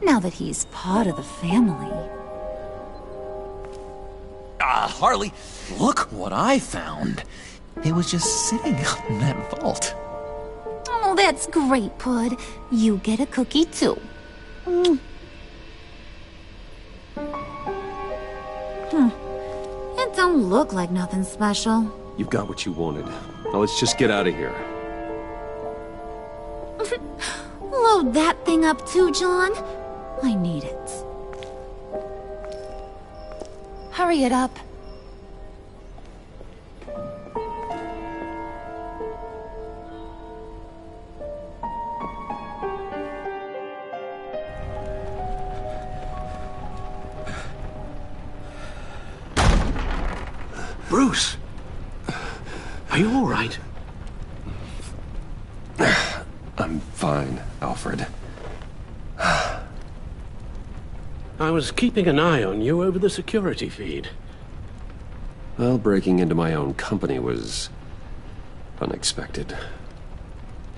now that he's part of the family. Harley, look what I found. It was just sitting out in that vault. Oh, that's great, Pud. You get a cookie, too. It don't look like nothing special. You've got what you wanted. Now let's just get out of here. Load that thing up too, John. I need it. Hurry it up. Bruce! Are you all right? I'm fine, Alfred. I was keeping an eye on you over the security feed. Well, breaking into my own company was unexpected.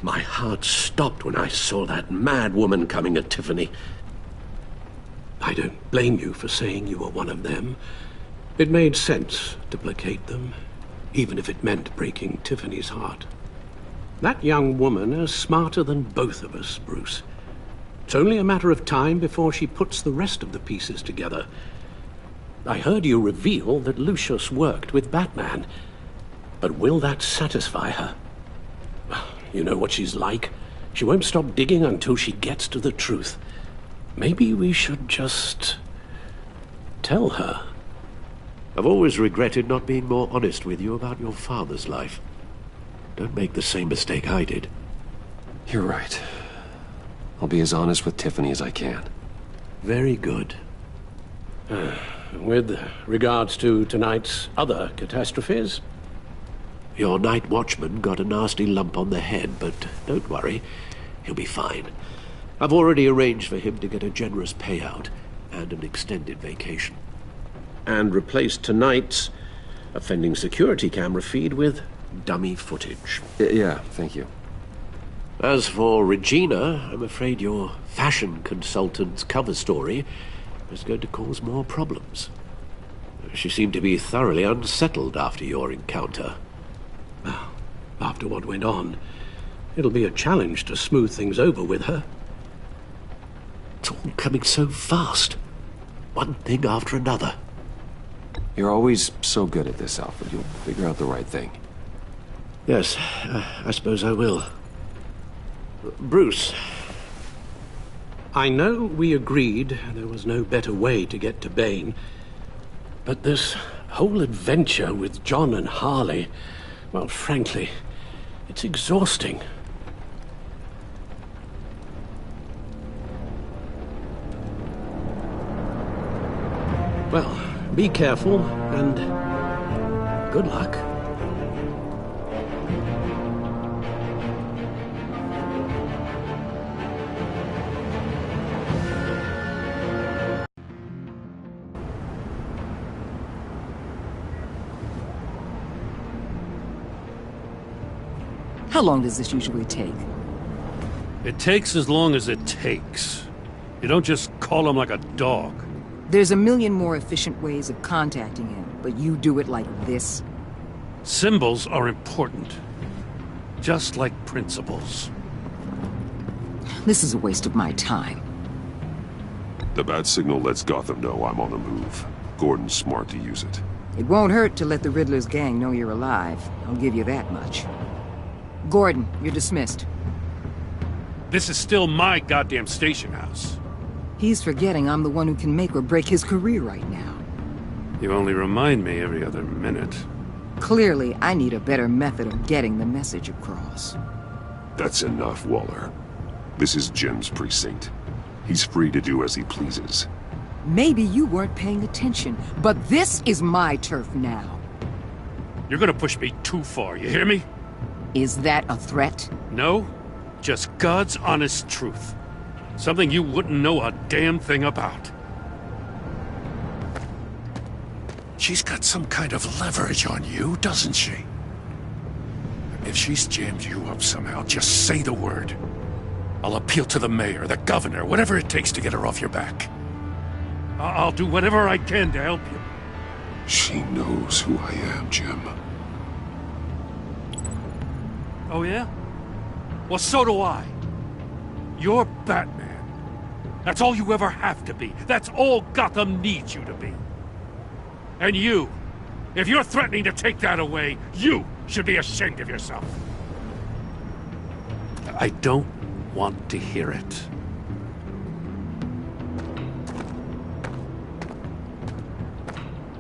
My heart stopped when I saw that mad woman coming at Tiffany. I don't blame you for saying you were one of them. It made sense to placate them, even if it meant breaking Tiffany's heart. That young woman is smarter than both of us, Bruce. It's only a matter of time before she puts the rest of the pieces together. I heard you reveal that Lucius worked with Batman. But will that satisfy her? You know what she's like. She won't stop digging until she gets to the truth. Maybe we should just tell her. I've always regretted not being more honest with you about your father's life. Don't make the same mistake I did. You're right. I'll be as honest with Tiffany as I can. Very good. With regards to tonight's other catastrophes? Your night watchman got a nasty lump on the head, but don't worry. He'll be fine. I've already arranged for him to get a generous payout and an extended vacation. And replaced tonight's offending security camera feed with dummy footage. Yeah, thank you. As for Regina, I'm afraid your fashion consultant's cover story is going to cause more problems. She seemed to be thoroughly unsettled after your encounter. Well, after what went on, it'll be a challenge to smooth things over with her. It's all coming so fast. One thing after another. You're always so good at this, Alfred. You'll figure out the right thing. Yes, I suppose I will. Bruce. I know we agreed there was no better way to get to Bane, but this whole adventure with John and Harley, well, frankly, it's exhausting. Well, be careful, and good luck. How long does this usually take? It takes as long as it takes. You don't just call him like a dog. There's a million more efficient ways of contacting him, but you do it like this? Symbols are important. Just like principles. This is a waste of my time. The bat signal lets Gotham know I'm on the move. Gordon's smart to use it. It won't hurt to let the Riddler's gang know you're alive. I'll give you that much. Gordon, you're dismissed. This is still my goddamn station house. He's forgetting I'm the one who can make or break his career right now. You only remind me every other minute. Clearly, I need a better method of getting the message across. That's enough, Waller. This is Jim's precinct. He's free to do as he pleases. Maybe you weren't paying attention, but this is my turf now. You're gonna push me too far, you hear me? Is that a threat? No, just God's honest truth. Something you wouldn't know a damn thing about. She's got some kind of leverage on you, doesn't she? If she's jammed you up somehow, just say the word. I'll appeal to the mayor, the governor, whatever it takes to get her off your back. I'll do whatever I can to help you. She knows who I am, Jim. Oh, yeah? Well, so do I. You're Batman. That's all you ever have to be. That's all Gotham needs you to be. And you, if you're threatening to take that away, you should be ashamed of yourself. I don't want to hear it.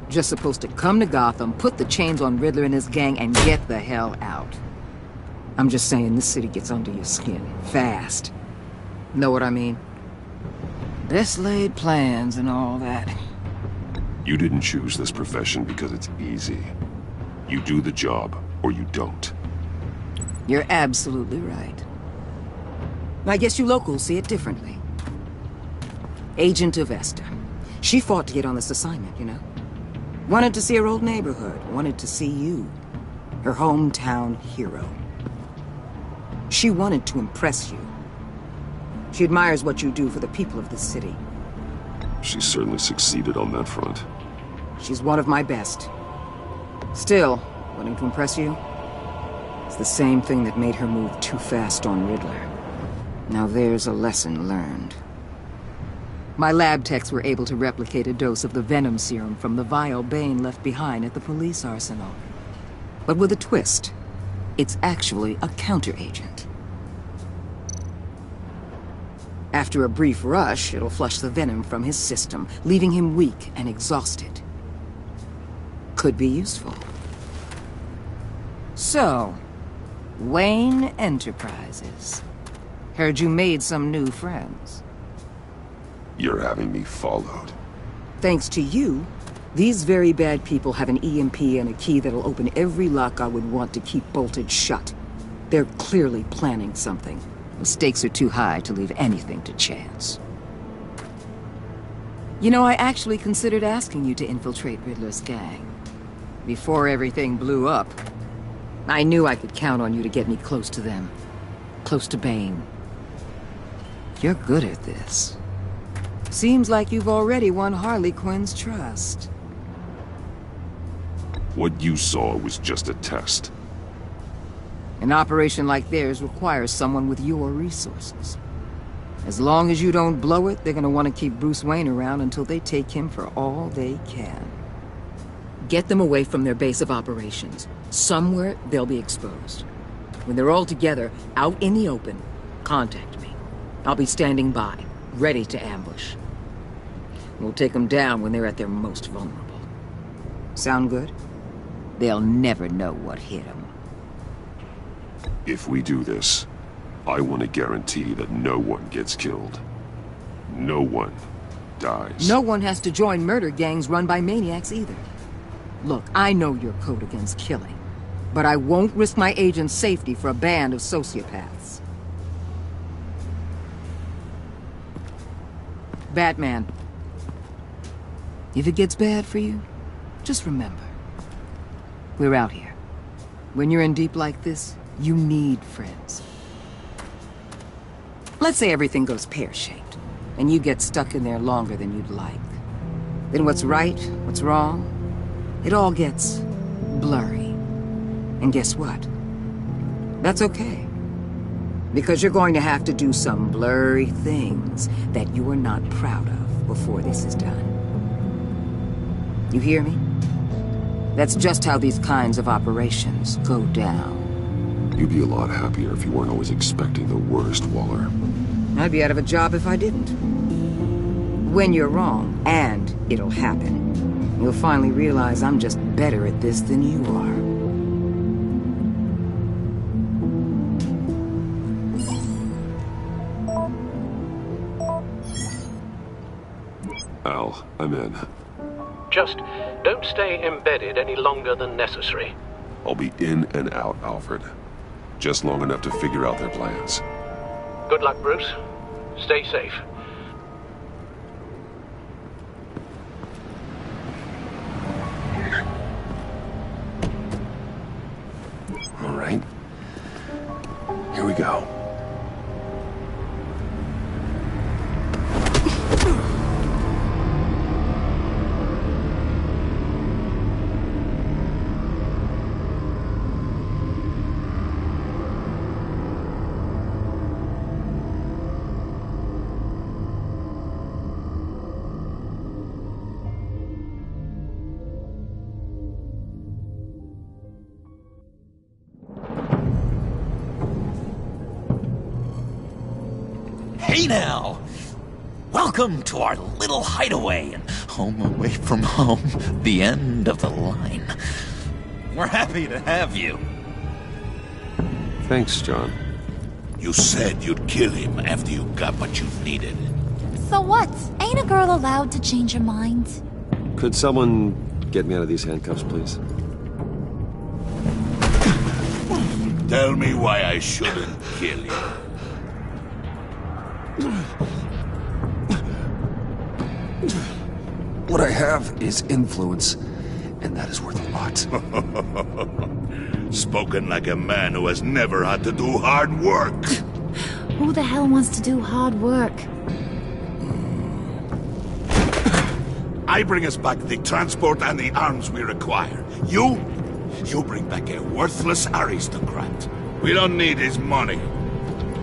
Just supposed to come to Gotham, put the chains on Riddler and his gang, and get the hell out. I'm just saying, this city gets under your skin. Fast. Know what I mean? Best laid plans and all that. You didn't choose this profession because it's easy. You do the job, or you don't. You're absolutely right. I guess you locals see it differently. Agent Avesta. She fought to get on this assignment, you know? Wanted to see her old neighborhood. Wanted to see you. Her hometown hero. She wanted to impress you. She admires what you do for the people of this city. She certainly succeeded on that front. She's one of my best. Still, wanting to impress you? It's the same thing that made her move too fast on Riddler. Now there's a lesson learned. My lab techs were able to replicate a dose of the venom serum from the vial Bane left behind at the police arsenal. But with a twist. It's actually a counteragent. After a brief rush, it'll flush the venom from his system, leaving him weak and exhausted. Could be useful. So, Wayne Enterprises. Heard you made some new friends. You're having me followed. Thanks to you, these very bad people have an EMP and a key that'll open every lock I would want to keep bolted shut. They're clearly planning something. The stakes are too high to leave anything to chance. You know, I actually considered asking you to infiltrate Riddler's gang. Before everything blew up, I knew I could count on you to get me close to them. Close to Bane. You're good at this. Seems like you've already won Harley Quinn's trust. What you saw was just a test. An operation like theirs requires someone with your resources. As long as you don't blow it, they're gonna want to keep Bruce Wayne around until they take him for all they can. Get them away from their base of operations. Somewhere they'll be exposed. When they're all together, out in the open, contact me. I'll be standing by, ready to ambush. We'll take them down when they're at their most vulnerable. Sound good? They'll never know what hit them. If we do this, I want to guarantee that no one gets killed. No one dies. No one has to join murder gangs run by maniacs either. Look, I know your code against killing, but I won't risk my agent's safety for a band of sociopaths. Batman, if it gets bad for you, just remember, we're out here. When you're in deep like this, you need friends. Let's say everything goes pear-shaped, and you get stuck in there longer than you'd like. Then what's right, what's wrong, it all gets blurry. And guess what? That's okay. Because you're going to have to do some blurry things that you are not proud of before this is done. You hear me? That's just how these kinds of operations go down. You'd be a lot happier if you weren't always expecting the worst, Waller. I'd be out of a job if I didn't. When you're wrong, and it'll happen, you'll finally realize I'm just better at this than you are. Al, I'm in. Just don't stay embedded any longer than necessary. I'll be in and out, Alfred. Just long enough to figure out their plans. Good luck, Bruce. Stay safe. All right. Here we go. Hey now! Welcome to our little hideaway and home away from home, the end of the line. We're happy to have you. Thanks, John. You said you'd kill him after you got what you needed. So what? Ain't a girl allowed to change her mind? Could someone get me out of these handcuffs, please? Tell me why I shouldn't kill you. What I have is influence, and that is worth a lot. Spoken like a man who has never had to do hard work. Who the hell wants to do hard work? I bring us back the transport and the arms we require. You bring back a worthless aristocrat. We don't need his money.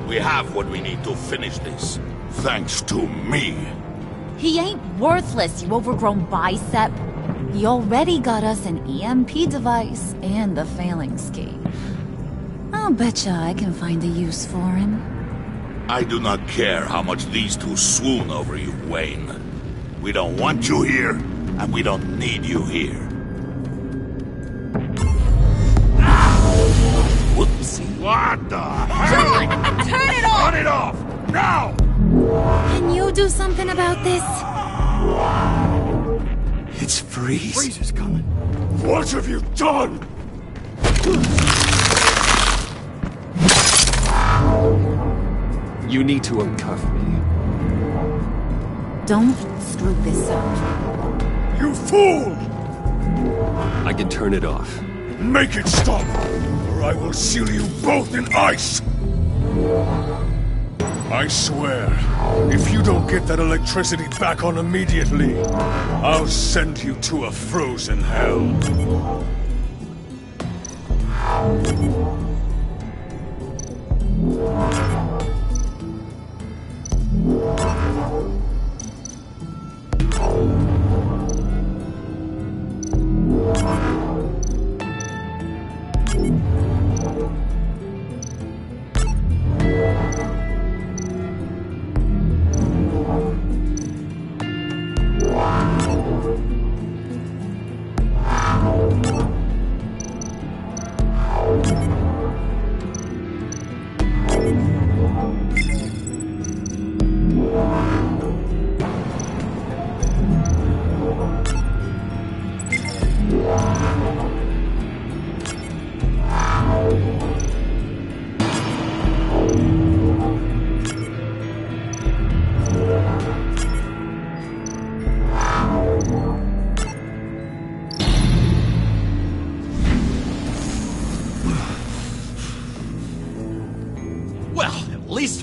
We have what we need to finish this. Thanks to me. He ain't worthless, you overgrown bicep. He already got us an EMP device and the failing ski. I'll betcha I can find a use for him. I do not care how much these two swoon over you, Wayne. We don't want you here, and we don't need you here. Whoopsie. What the hell? Turn it off! Turn it off! Now! Can you do something about this? It's Freeze. Freeze is coming. What have you done? You need to uncuff me. Don't screw this up. You fool! I can turn it off. Make it stop, or I will seal you both in ice! I swear, if you don't get that electricity back on immediately, I'll send you to a frozen hell.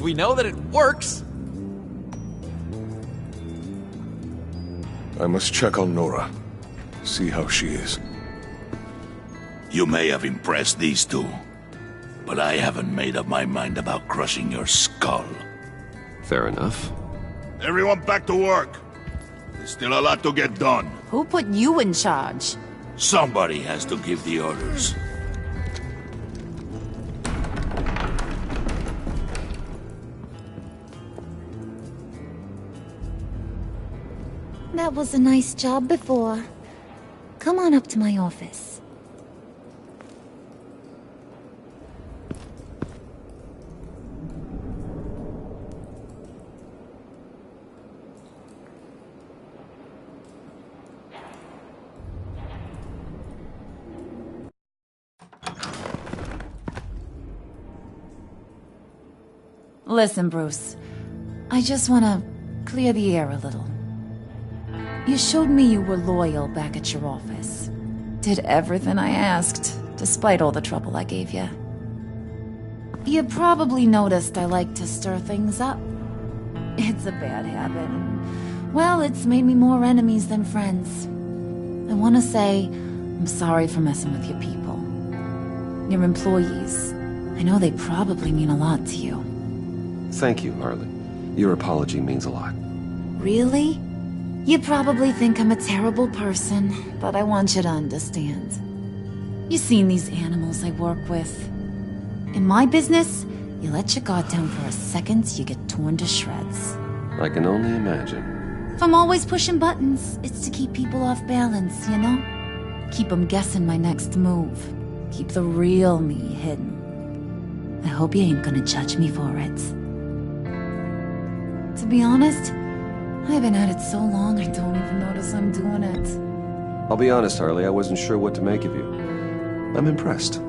We know that it works. I must check on Nora. See how she is. You may have impressed these two, but I haven't made up my mind about crushing your skull. Fair enough. Everyone back to work. There's still a lot to get done. Who put you in charge? Somebody has to give the orders. That was a nice job before. Come on up to my office. Listen, Bruce. I just want to clear the air a little. You showed me you were loyal back at your office. Did everything I asked, despite all the trouble I gave you. You probably noticed I like to stir things up. It's a bad habit, and, well, it's made me more enemies than friends. I want to say I'm sorry for messing with your people. Your employees. I know they probably mean a lot to you. Thank you, Harley. Your apology means a lot. Really? You probably think I'm a terrible person, but I want you to understand. You've seen these animals I work with. In my business, You let your guard down for a second, you get torn to shreds. I can only imagine. If I'm always pushing buttons, it's to keep people off balance, you know? Keep them guessing my next move. Keep the real me hidden. I hope you ain't gonna judge me for it. To be honest, I've been at it so long I don't even notice I'm doing it. I'll be honest, Harley, I wasn't sure what to make of you. I'm impressed.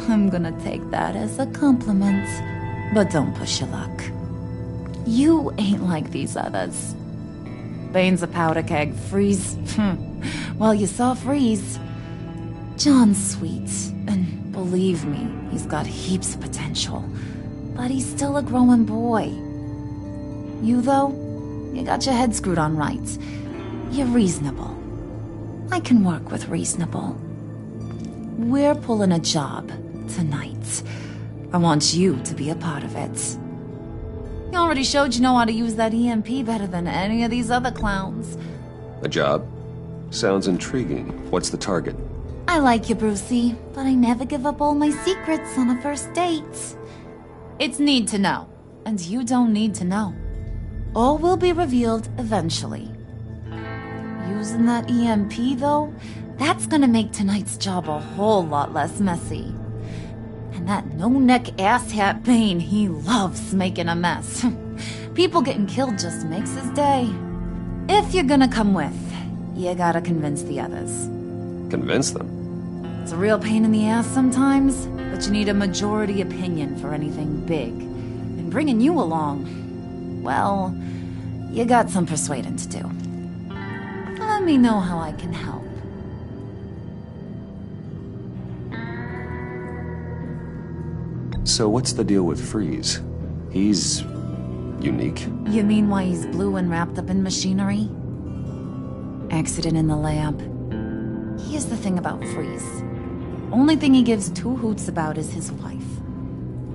I'm gonna take that as a compliment. But don't push your luck. You ain't like these others. Bane's a powder keg, Freeze. Well, you saw Freeze. John's sweet, and believe me, he's got heaps of potential. But he's still a growing boy. You, though, you got your head screwed on right. You're reasonable. I can work with reasonable. We're pulling a job tonight. I want you to be a part of it. You already showed you know how to use that EMP better than any of these other clowns. A job? Sounds intriguing. What's the target? I like you, Brucey, but I never give up all my secrets on a first date. It's need to know, and you don't need to know. All will be revealed eventually. Using that EMP, though, that's gonna make tonight's job a whole lot less messy. And that no-neck asshat Bane, he loves making a mess. People getting killed just makes his day. If you're gonna come with, you gotta convince the others. Convince them? It's a real pain in the ass sometimes, but you need a majority opinion for anything big. And bringing you along, well, you got some persuading to do. Let me know how I can help. So what's the deal with Freeze? He's unique. You mean why he's blue and wrapped up in machinery? Accident in the lab. Here's the thing about Freeze. Only thing he gives two hoots about is his wife.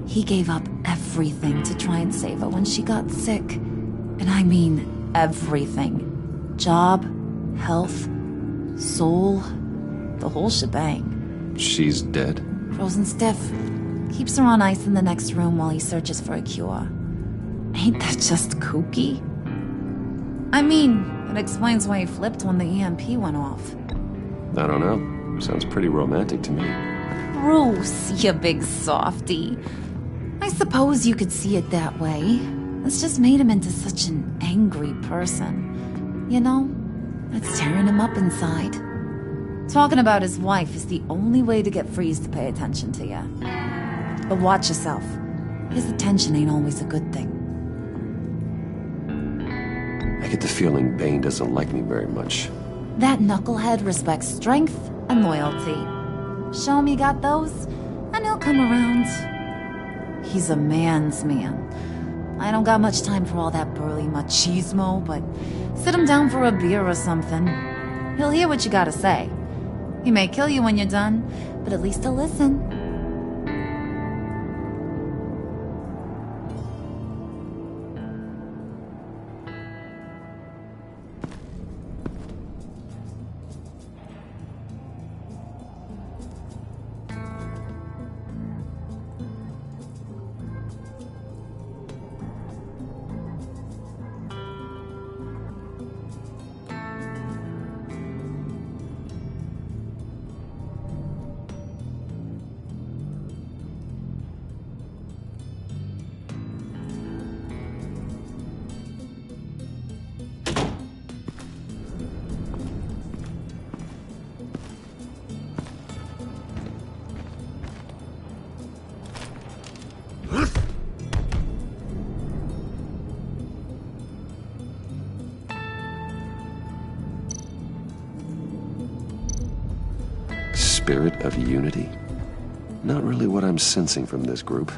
He gave up everything to try and save her when she got sick. And I mean everything. Job, health, soul, the whole shebang. She's dead? Frozen stiff. Keeps her on ice in the next room while he searches for a cure. Ain't that just kooky? I mean, it explains why he flipped when the EMP went off. I don't know. Sounds pretty romantic to me. Bruce, you big softy. I suppose you could see it that way. It's just made him into such an angry person. You know, it's tearing him up inside. Talking about his wife is the only way to get Freeze to pay attention to you. But watch yourself. His attention ain't always a good thing. I get the feeling Bane doesn't like me very much. That knucklehead respects strength and loyalty. Show him you got those, and he'll come around. He's a man's man. I don't got much time for all that burly machismo, but sit him down for a beer or something. He'll hear what you gotta say. He may kill you when you're done, but at least he'll listen. Spirit of unity? Not really what I'm sensing from this group.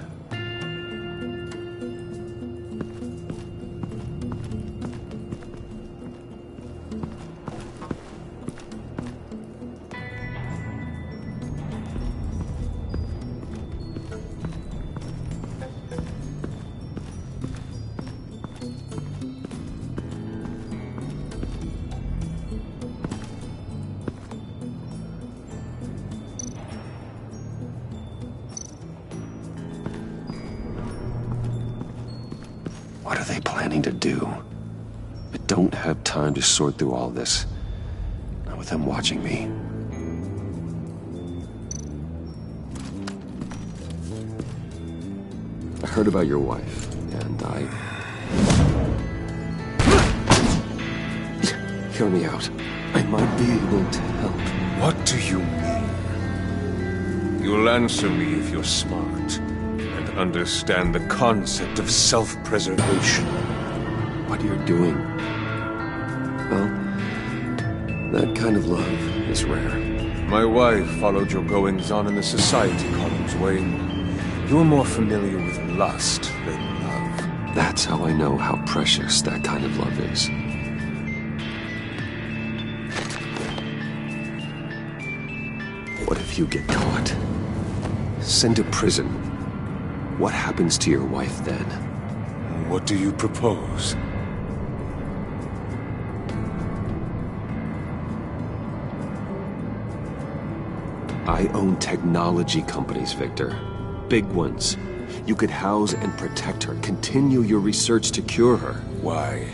planning to do? I don't have time to sort through all this. Not with them watching me. I heard about your wife, and Hear me out. I might be able to help. What do you mean? You'll answer me if you're smart and understand the concept of self-preservation. What you're doing. Well, that kind of love is rare. My wife followed your goings-on in the society columns, Wayne. You're more familiar with lust than love. That's how I know how precious that kind of love is. What if you get caught? Sent to prison. What happens to your wife then? What do you propose? I own technology companies, Victor. Big ones. You could house and protect her, continue your research to cure her. Why?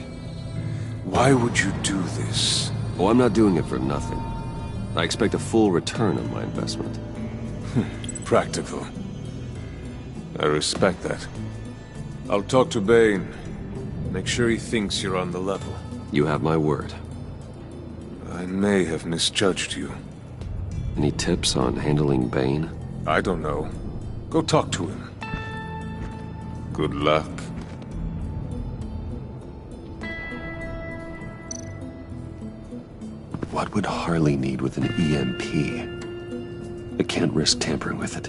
Why would you do this? Oh, I'm not doing it for nothing. I expect a full return on my investment. Practical. I respect that. I'll talk to Bane. Make sure he thinks you're on the level. You have my word. I may have misjudged you. Any tips on handling Bane? I don't know. Go talk to him. Good luck. What would Harley need with an EMP? I can't risk tampering with it.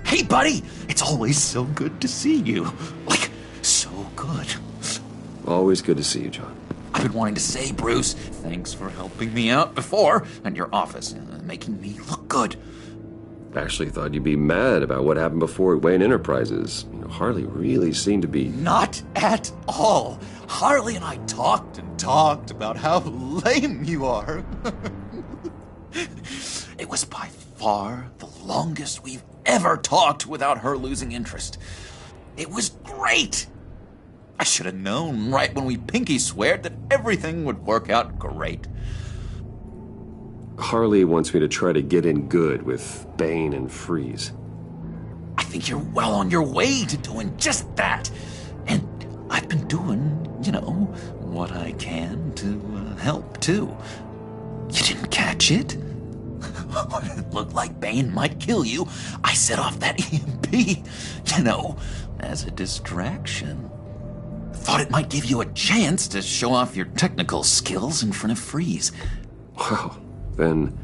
Hey, buddy! It's always so good to see you. Like, so good. Always good to see you, John. I've been wanting to say, Bruce, thanks for helping me out before, and your office, making me look good. Actually thought you'd be mad about what happened before at Wayne Enterprises. You know, Harley really seemed to be... Not at all. Harley and I talked and talked about how lame you are. It was by far the longest we've ever talked without her losing interest. It was great. I should have known right when we pinky sweared that everything would work out great. Harley wants me to try to get in good with Bane and Freeze. I think you're well on your way to doing just that. And I've been doing, you know, what I can to help, too. You didn't catch it? When it looked like Bane might kill you, I set off that EMP, you know, as a distraction. Thought it might give you a chance to show off your technical skills in front of Freeze. Wow, then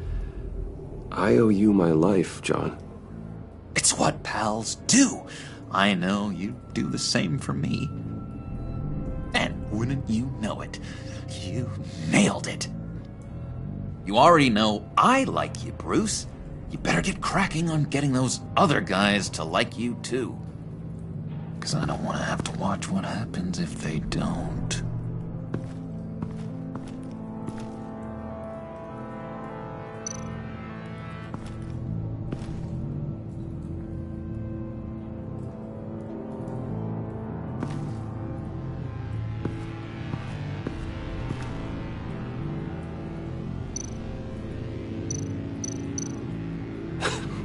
I owe you my life, John. It's what pals do. I know you do the same for me. And wouldn't you know it, you nailed it. You already know I like you, Bruce. You better get cracking on getting those other guys to like you, too. Because I don't want to have to watch what happens if they don't.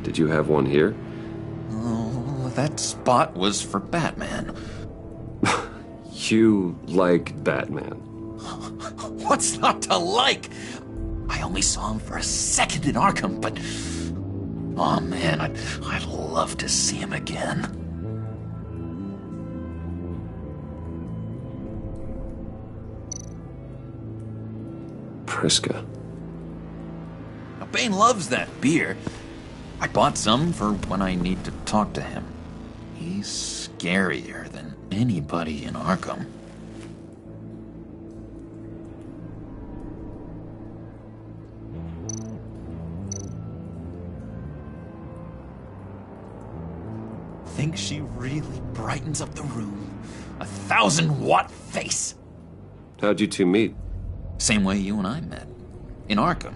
Did you have one here? Oh, that spot was for Batman. You like Batman? What's not to like? I only saw him for a second in Arkham, but... Oh man, I'd love to see him again. Priska. Now, Bane loves that beer. I bought some for when I need to talk to him. He's scarier than anybody in Arkham. Think she really brightens up the room? 1,000-watt face! How'd you two meet? Same way you and I met. In Arkham.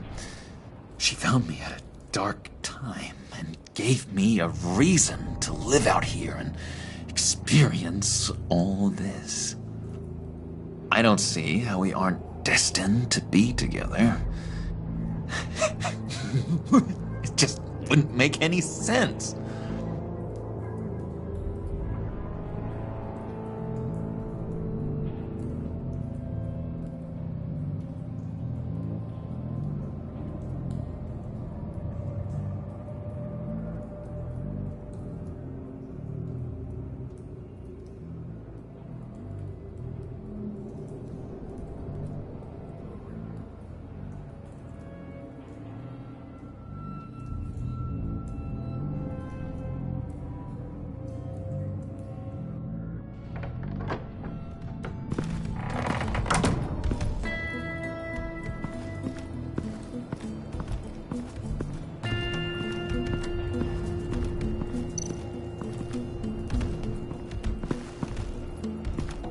She found me at a dark time and gave me a reason to live out here and experience all this. I don't see how we aren't destined to be together. It just wouldn't make any sense.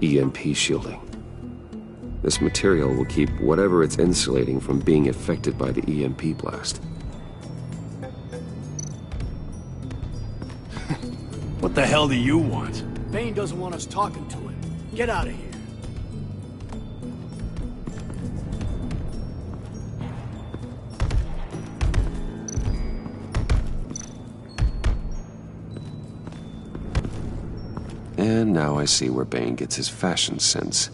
EMP shielding. This material will keep whatever it's insulating from being affected by the EMP blast. What the hell do you want? Bane doesn't want us talking to him. Get out of here. And now I see where Bane gets his fashion sense.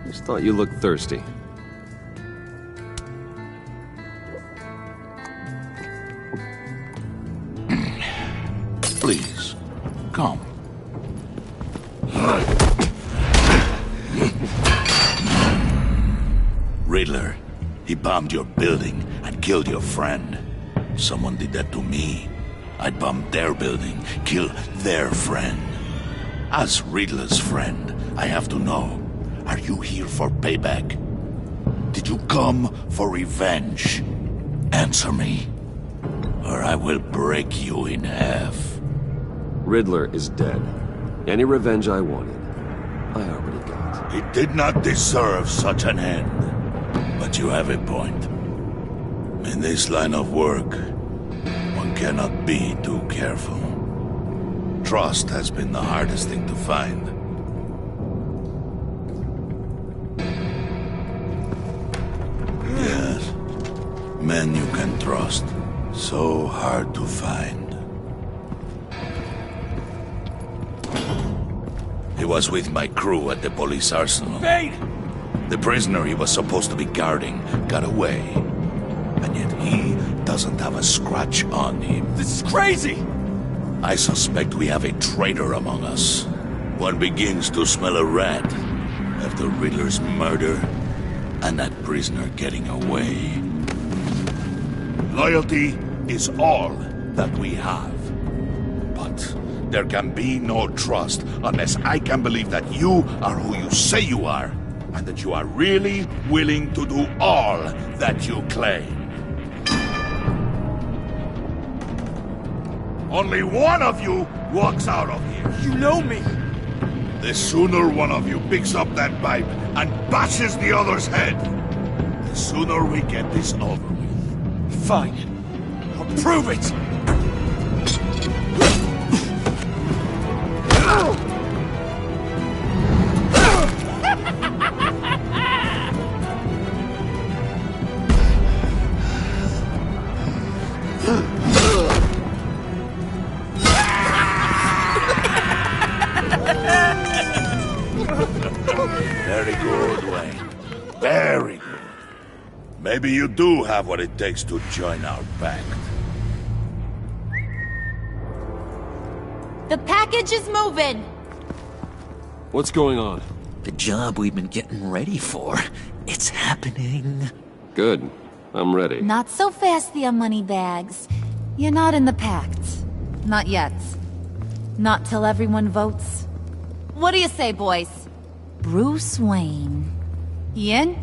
Just thought you looked thirsty. Please, come. Riddler, he bombed your building and killed your friend. Someone did that to me. I'd bomb their building, kill their friend. As Riddler's friend, I have to know, are you here for payback? Did you come for revenge? Answer me, or I will break you in half. Riddler is dead. Any revenge I wanted, I already got. He did not deserve such an end. But you have a point. In this line of work, one cannot be too careful. Trust has been the hardest thing to find. Yes, men you can trust. So hard to find. He was with my crew at the police arsenal. Bane! The prisoner he was supposed to be guarding got away. And yet he doesn't have a scratch on him. This is crazy! I suspect we have a traitor among us. One begins to smell a rat after Riddler's murder and that prisoner getting away. Loyalty is all that we have. But there can be no trust unless I can believe that you are who you say you are, and that you are really willing to do all that you claim. Only one of you walks out of here. You know me. The sooner one of you picks up that pipe and bashes the other's head, the sooner we get this over with. Fine. I'll prove it! Very good, Wayne. Very good. Maybe you do have what it takes to join our pact. The package is moving! What's going on? The job we've been getting ready for. It's happening. Good. I'm ready. Not so fast, the Moneybags. You're not in the Pact. Not yet. Not till everyone votes. What do you say, boys? Bruce Wayne. He in?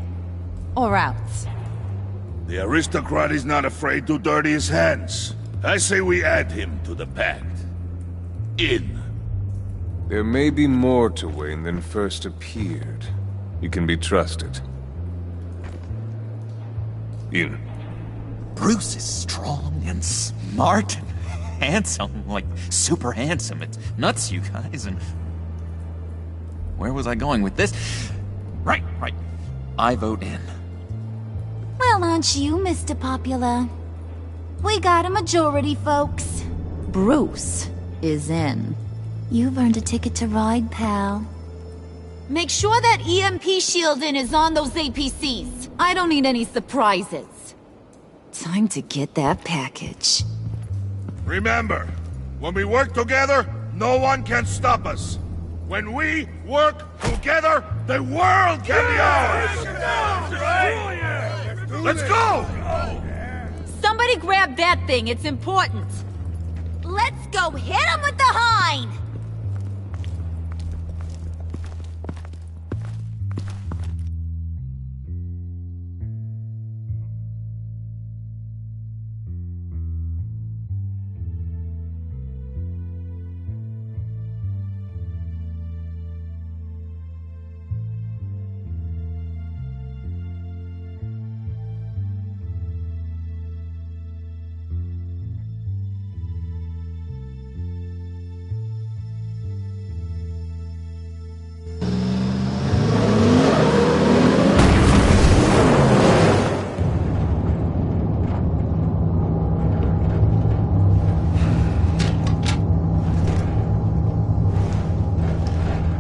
Or out? The aristocrat is not afraid to dirty his hands. I say we add him to the pact. In. There may be more to Wayne than first appeared. You can be trusted. In. Bruce is strong and smart and handsome, like super handsome. It's nuts, you guys, and... Where was I going with this? Right. I vote in. Well, aren't you, Mr. Popular? We got a majority, folks. Bruce is in. You've earned a ticket to ride, pal. Make sure that EMP shielding is on those APCs. I don't need any surprises. Time to get that package. Remember, when we work together, no one can stop us. When we work together, the world can be ours! Let's go! Somebody grab that thing, it's important. Let's go hit him with the hind!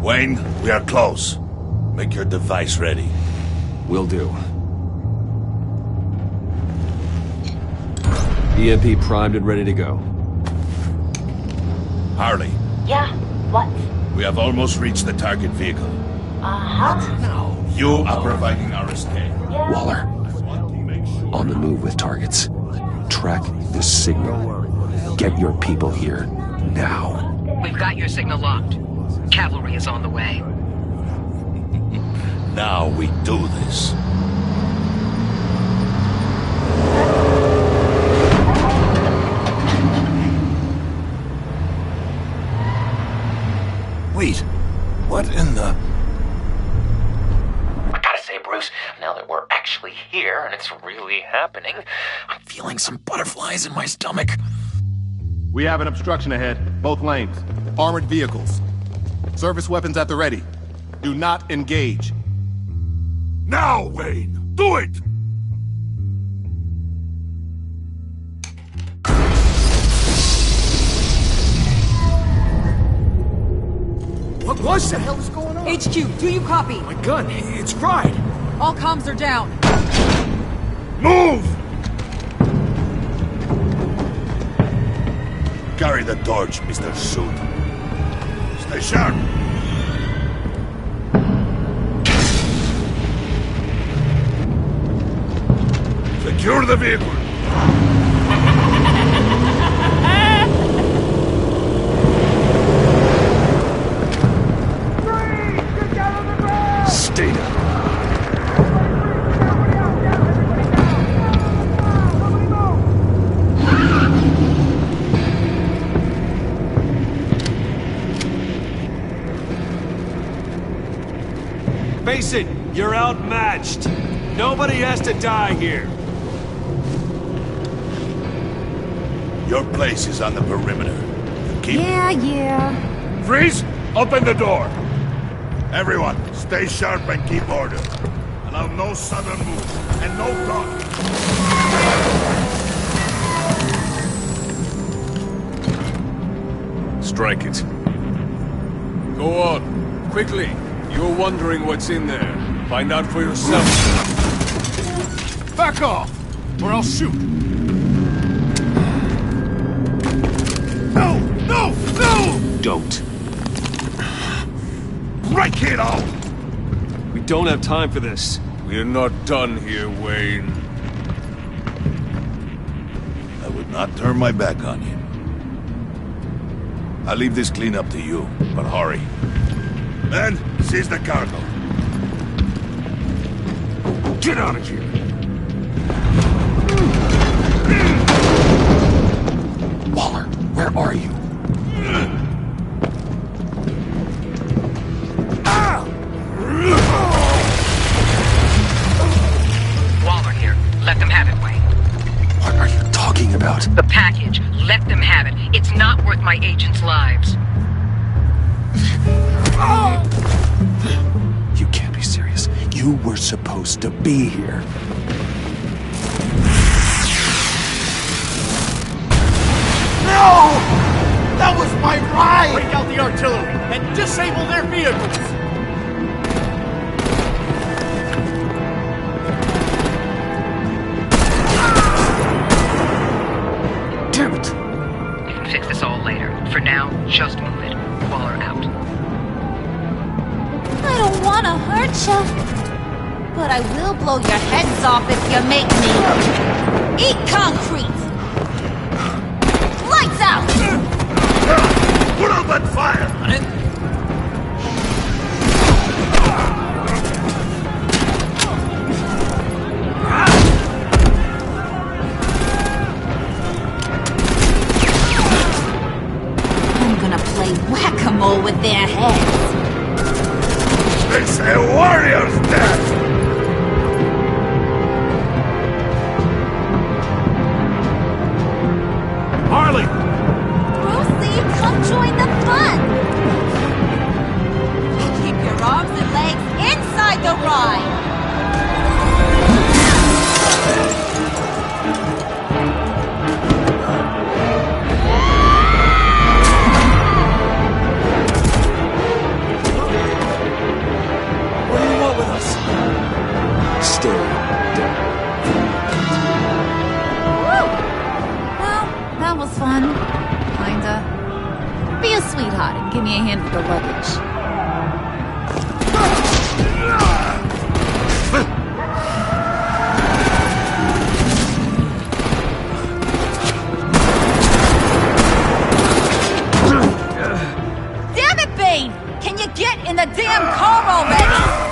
Wayne, we are close. Make your device ready. Will do. EMP primed and ready to go. Harley. Yeah, what? We have almost reached the target vehicle. Uh-huh. You are providing our escape. Waller. On the move with targets. Track the signal. Get your people here, now. We've got your signal locked. Cavalry is on the way. Now we do this. Wait, what in the... I gotta say, Bruce, now that we're actually here and it's really happening, I'm feeling some butterflies in my stomach. We have an obstruction ahead, both lanes. Armored vehicles. Service weapons at the ready. Do not engage. Now, Wayne! Do it! What the hell is going on? HQ, do you copy? My gun, it's fried. All comms are down. Move! Carry the torch, Mr. Suit. Stay sharp. Secure the vehicle. Stay down. Face it, you're outmatched. Nobody has to die here. Your place is on the perimeter. Keep... Yeah. Freeze! Open the door! Everyone, stay sharp and keep order. Allow no sudden moves, and no talk. Strike it. Go Go on. Quickly. You're wondering what's in there. Find out for yourself. Back off, or I'll shoot. No! No! No! Don't. Break it all! We don't have time for this. We're not done here, Wayne. I would not turn my back on you. I'll leave this cleanup to you, but hurry. Men, seize the cargo. Get out of here! Waller, where are you? Waller here. Let them have it, Wayne. What are you talking about? The package. Let them have it. It's not worth my agents' lives. You can't be serious. You were supposed to be here. No! That was my ride! Break out the artillery and disable their vehicles! Damn it! We can fix this all later. For now, just move it. Waller out. I don't want to hurt you, but I will blow your heads off if you make me eat concrete. Lights out! Put out that fire! I'm gonna play whack-a-mole with their heads. It's a warrior's death! Harley! Brucey, come join the fun! Keep your arms and legs inside the ride! What do you want with us? Stay down. Woo! Well, that was fun. Kinda. Be a sweetheart and give me a hand with the luggage. Damn it, Bane! Can you get in the damn car already?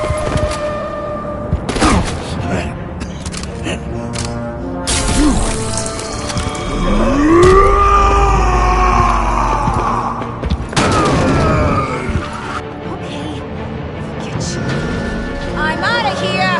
I'm out of here!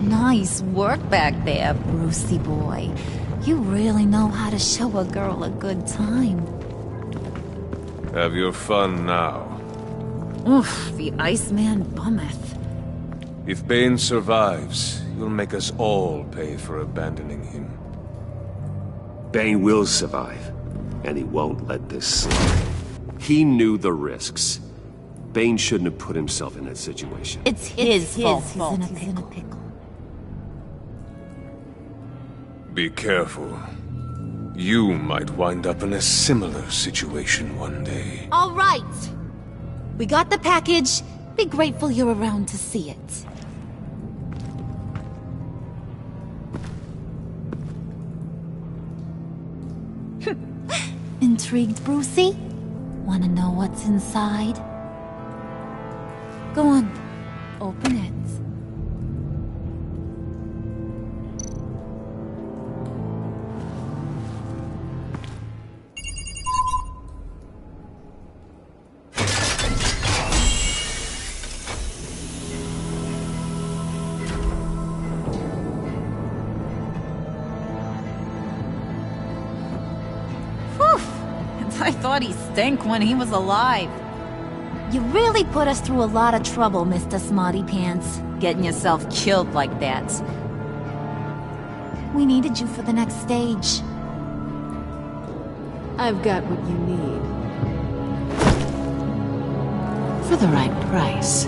Nice work back there, Brucey boy. You really know how to show a girl a good time. Have your fun now. Oof, the Iceman bummeth. If Bane survives, you'll make us all pay for abandoning him. Bane will survive, and he won't let this slide. He knew the risks. Bane shouldn't have put himself in that situation. It's his fault. He's in a pickle. Be careful. You might wind up in a similar situation one day. All right. We got the package. Be grateful you're around to see it. Intrigued, Brucey? Wanna know what's inside? Go on, open it. I thought he stank when he was alive. You really put us through a lot of trouble, Mr. Smarty Pants. Getting yourself killed like that. We needed you for the next stage. I've got what you need. For the right price.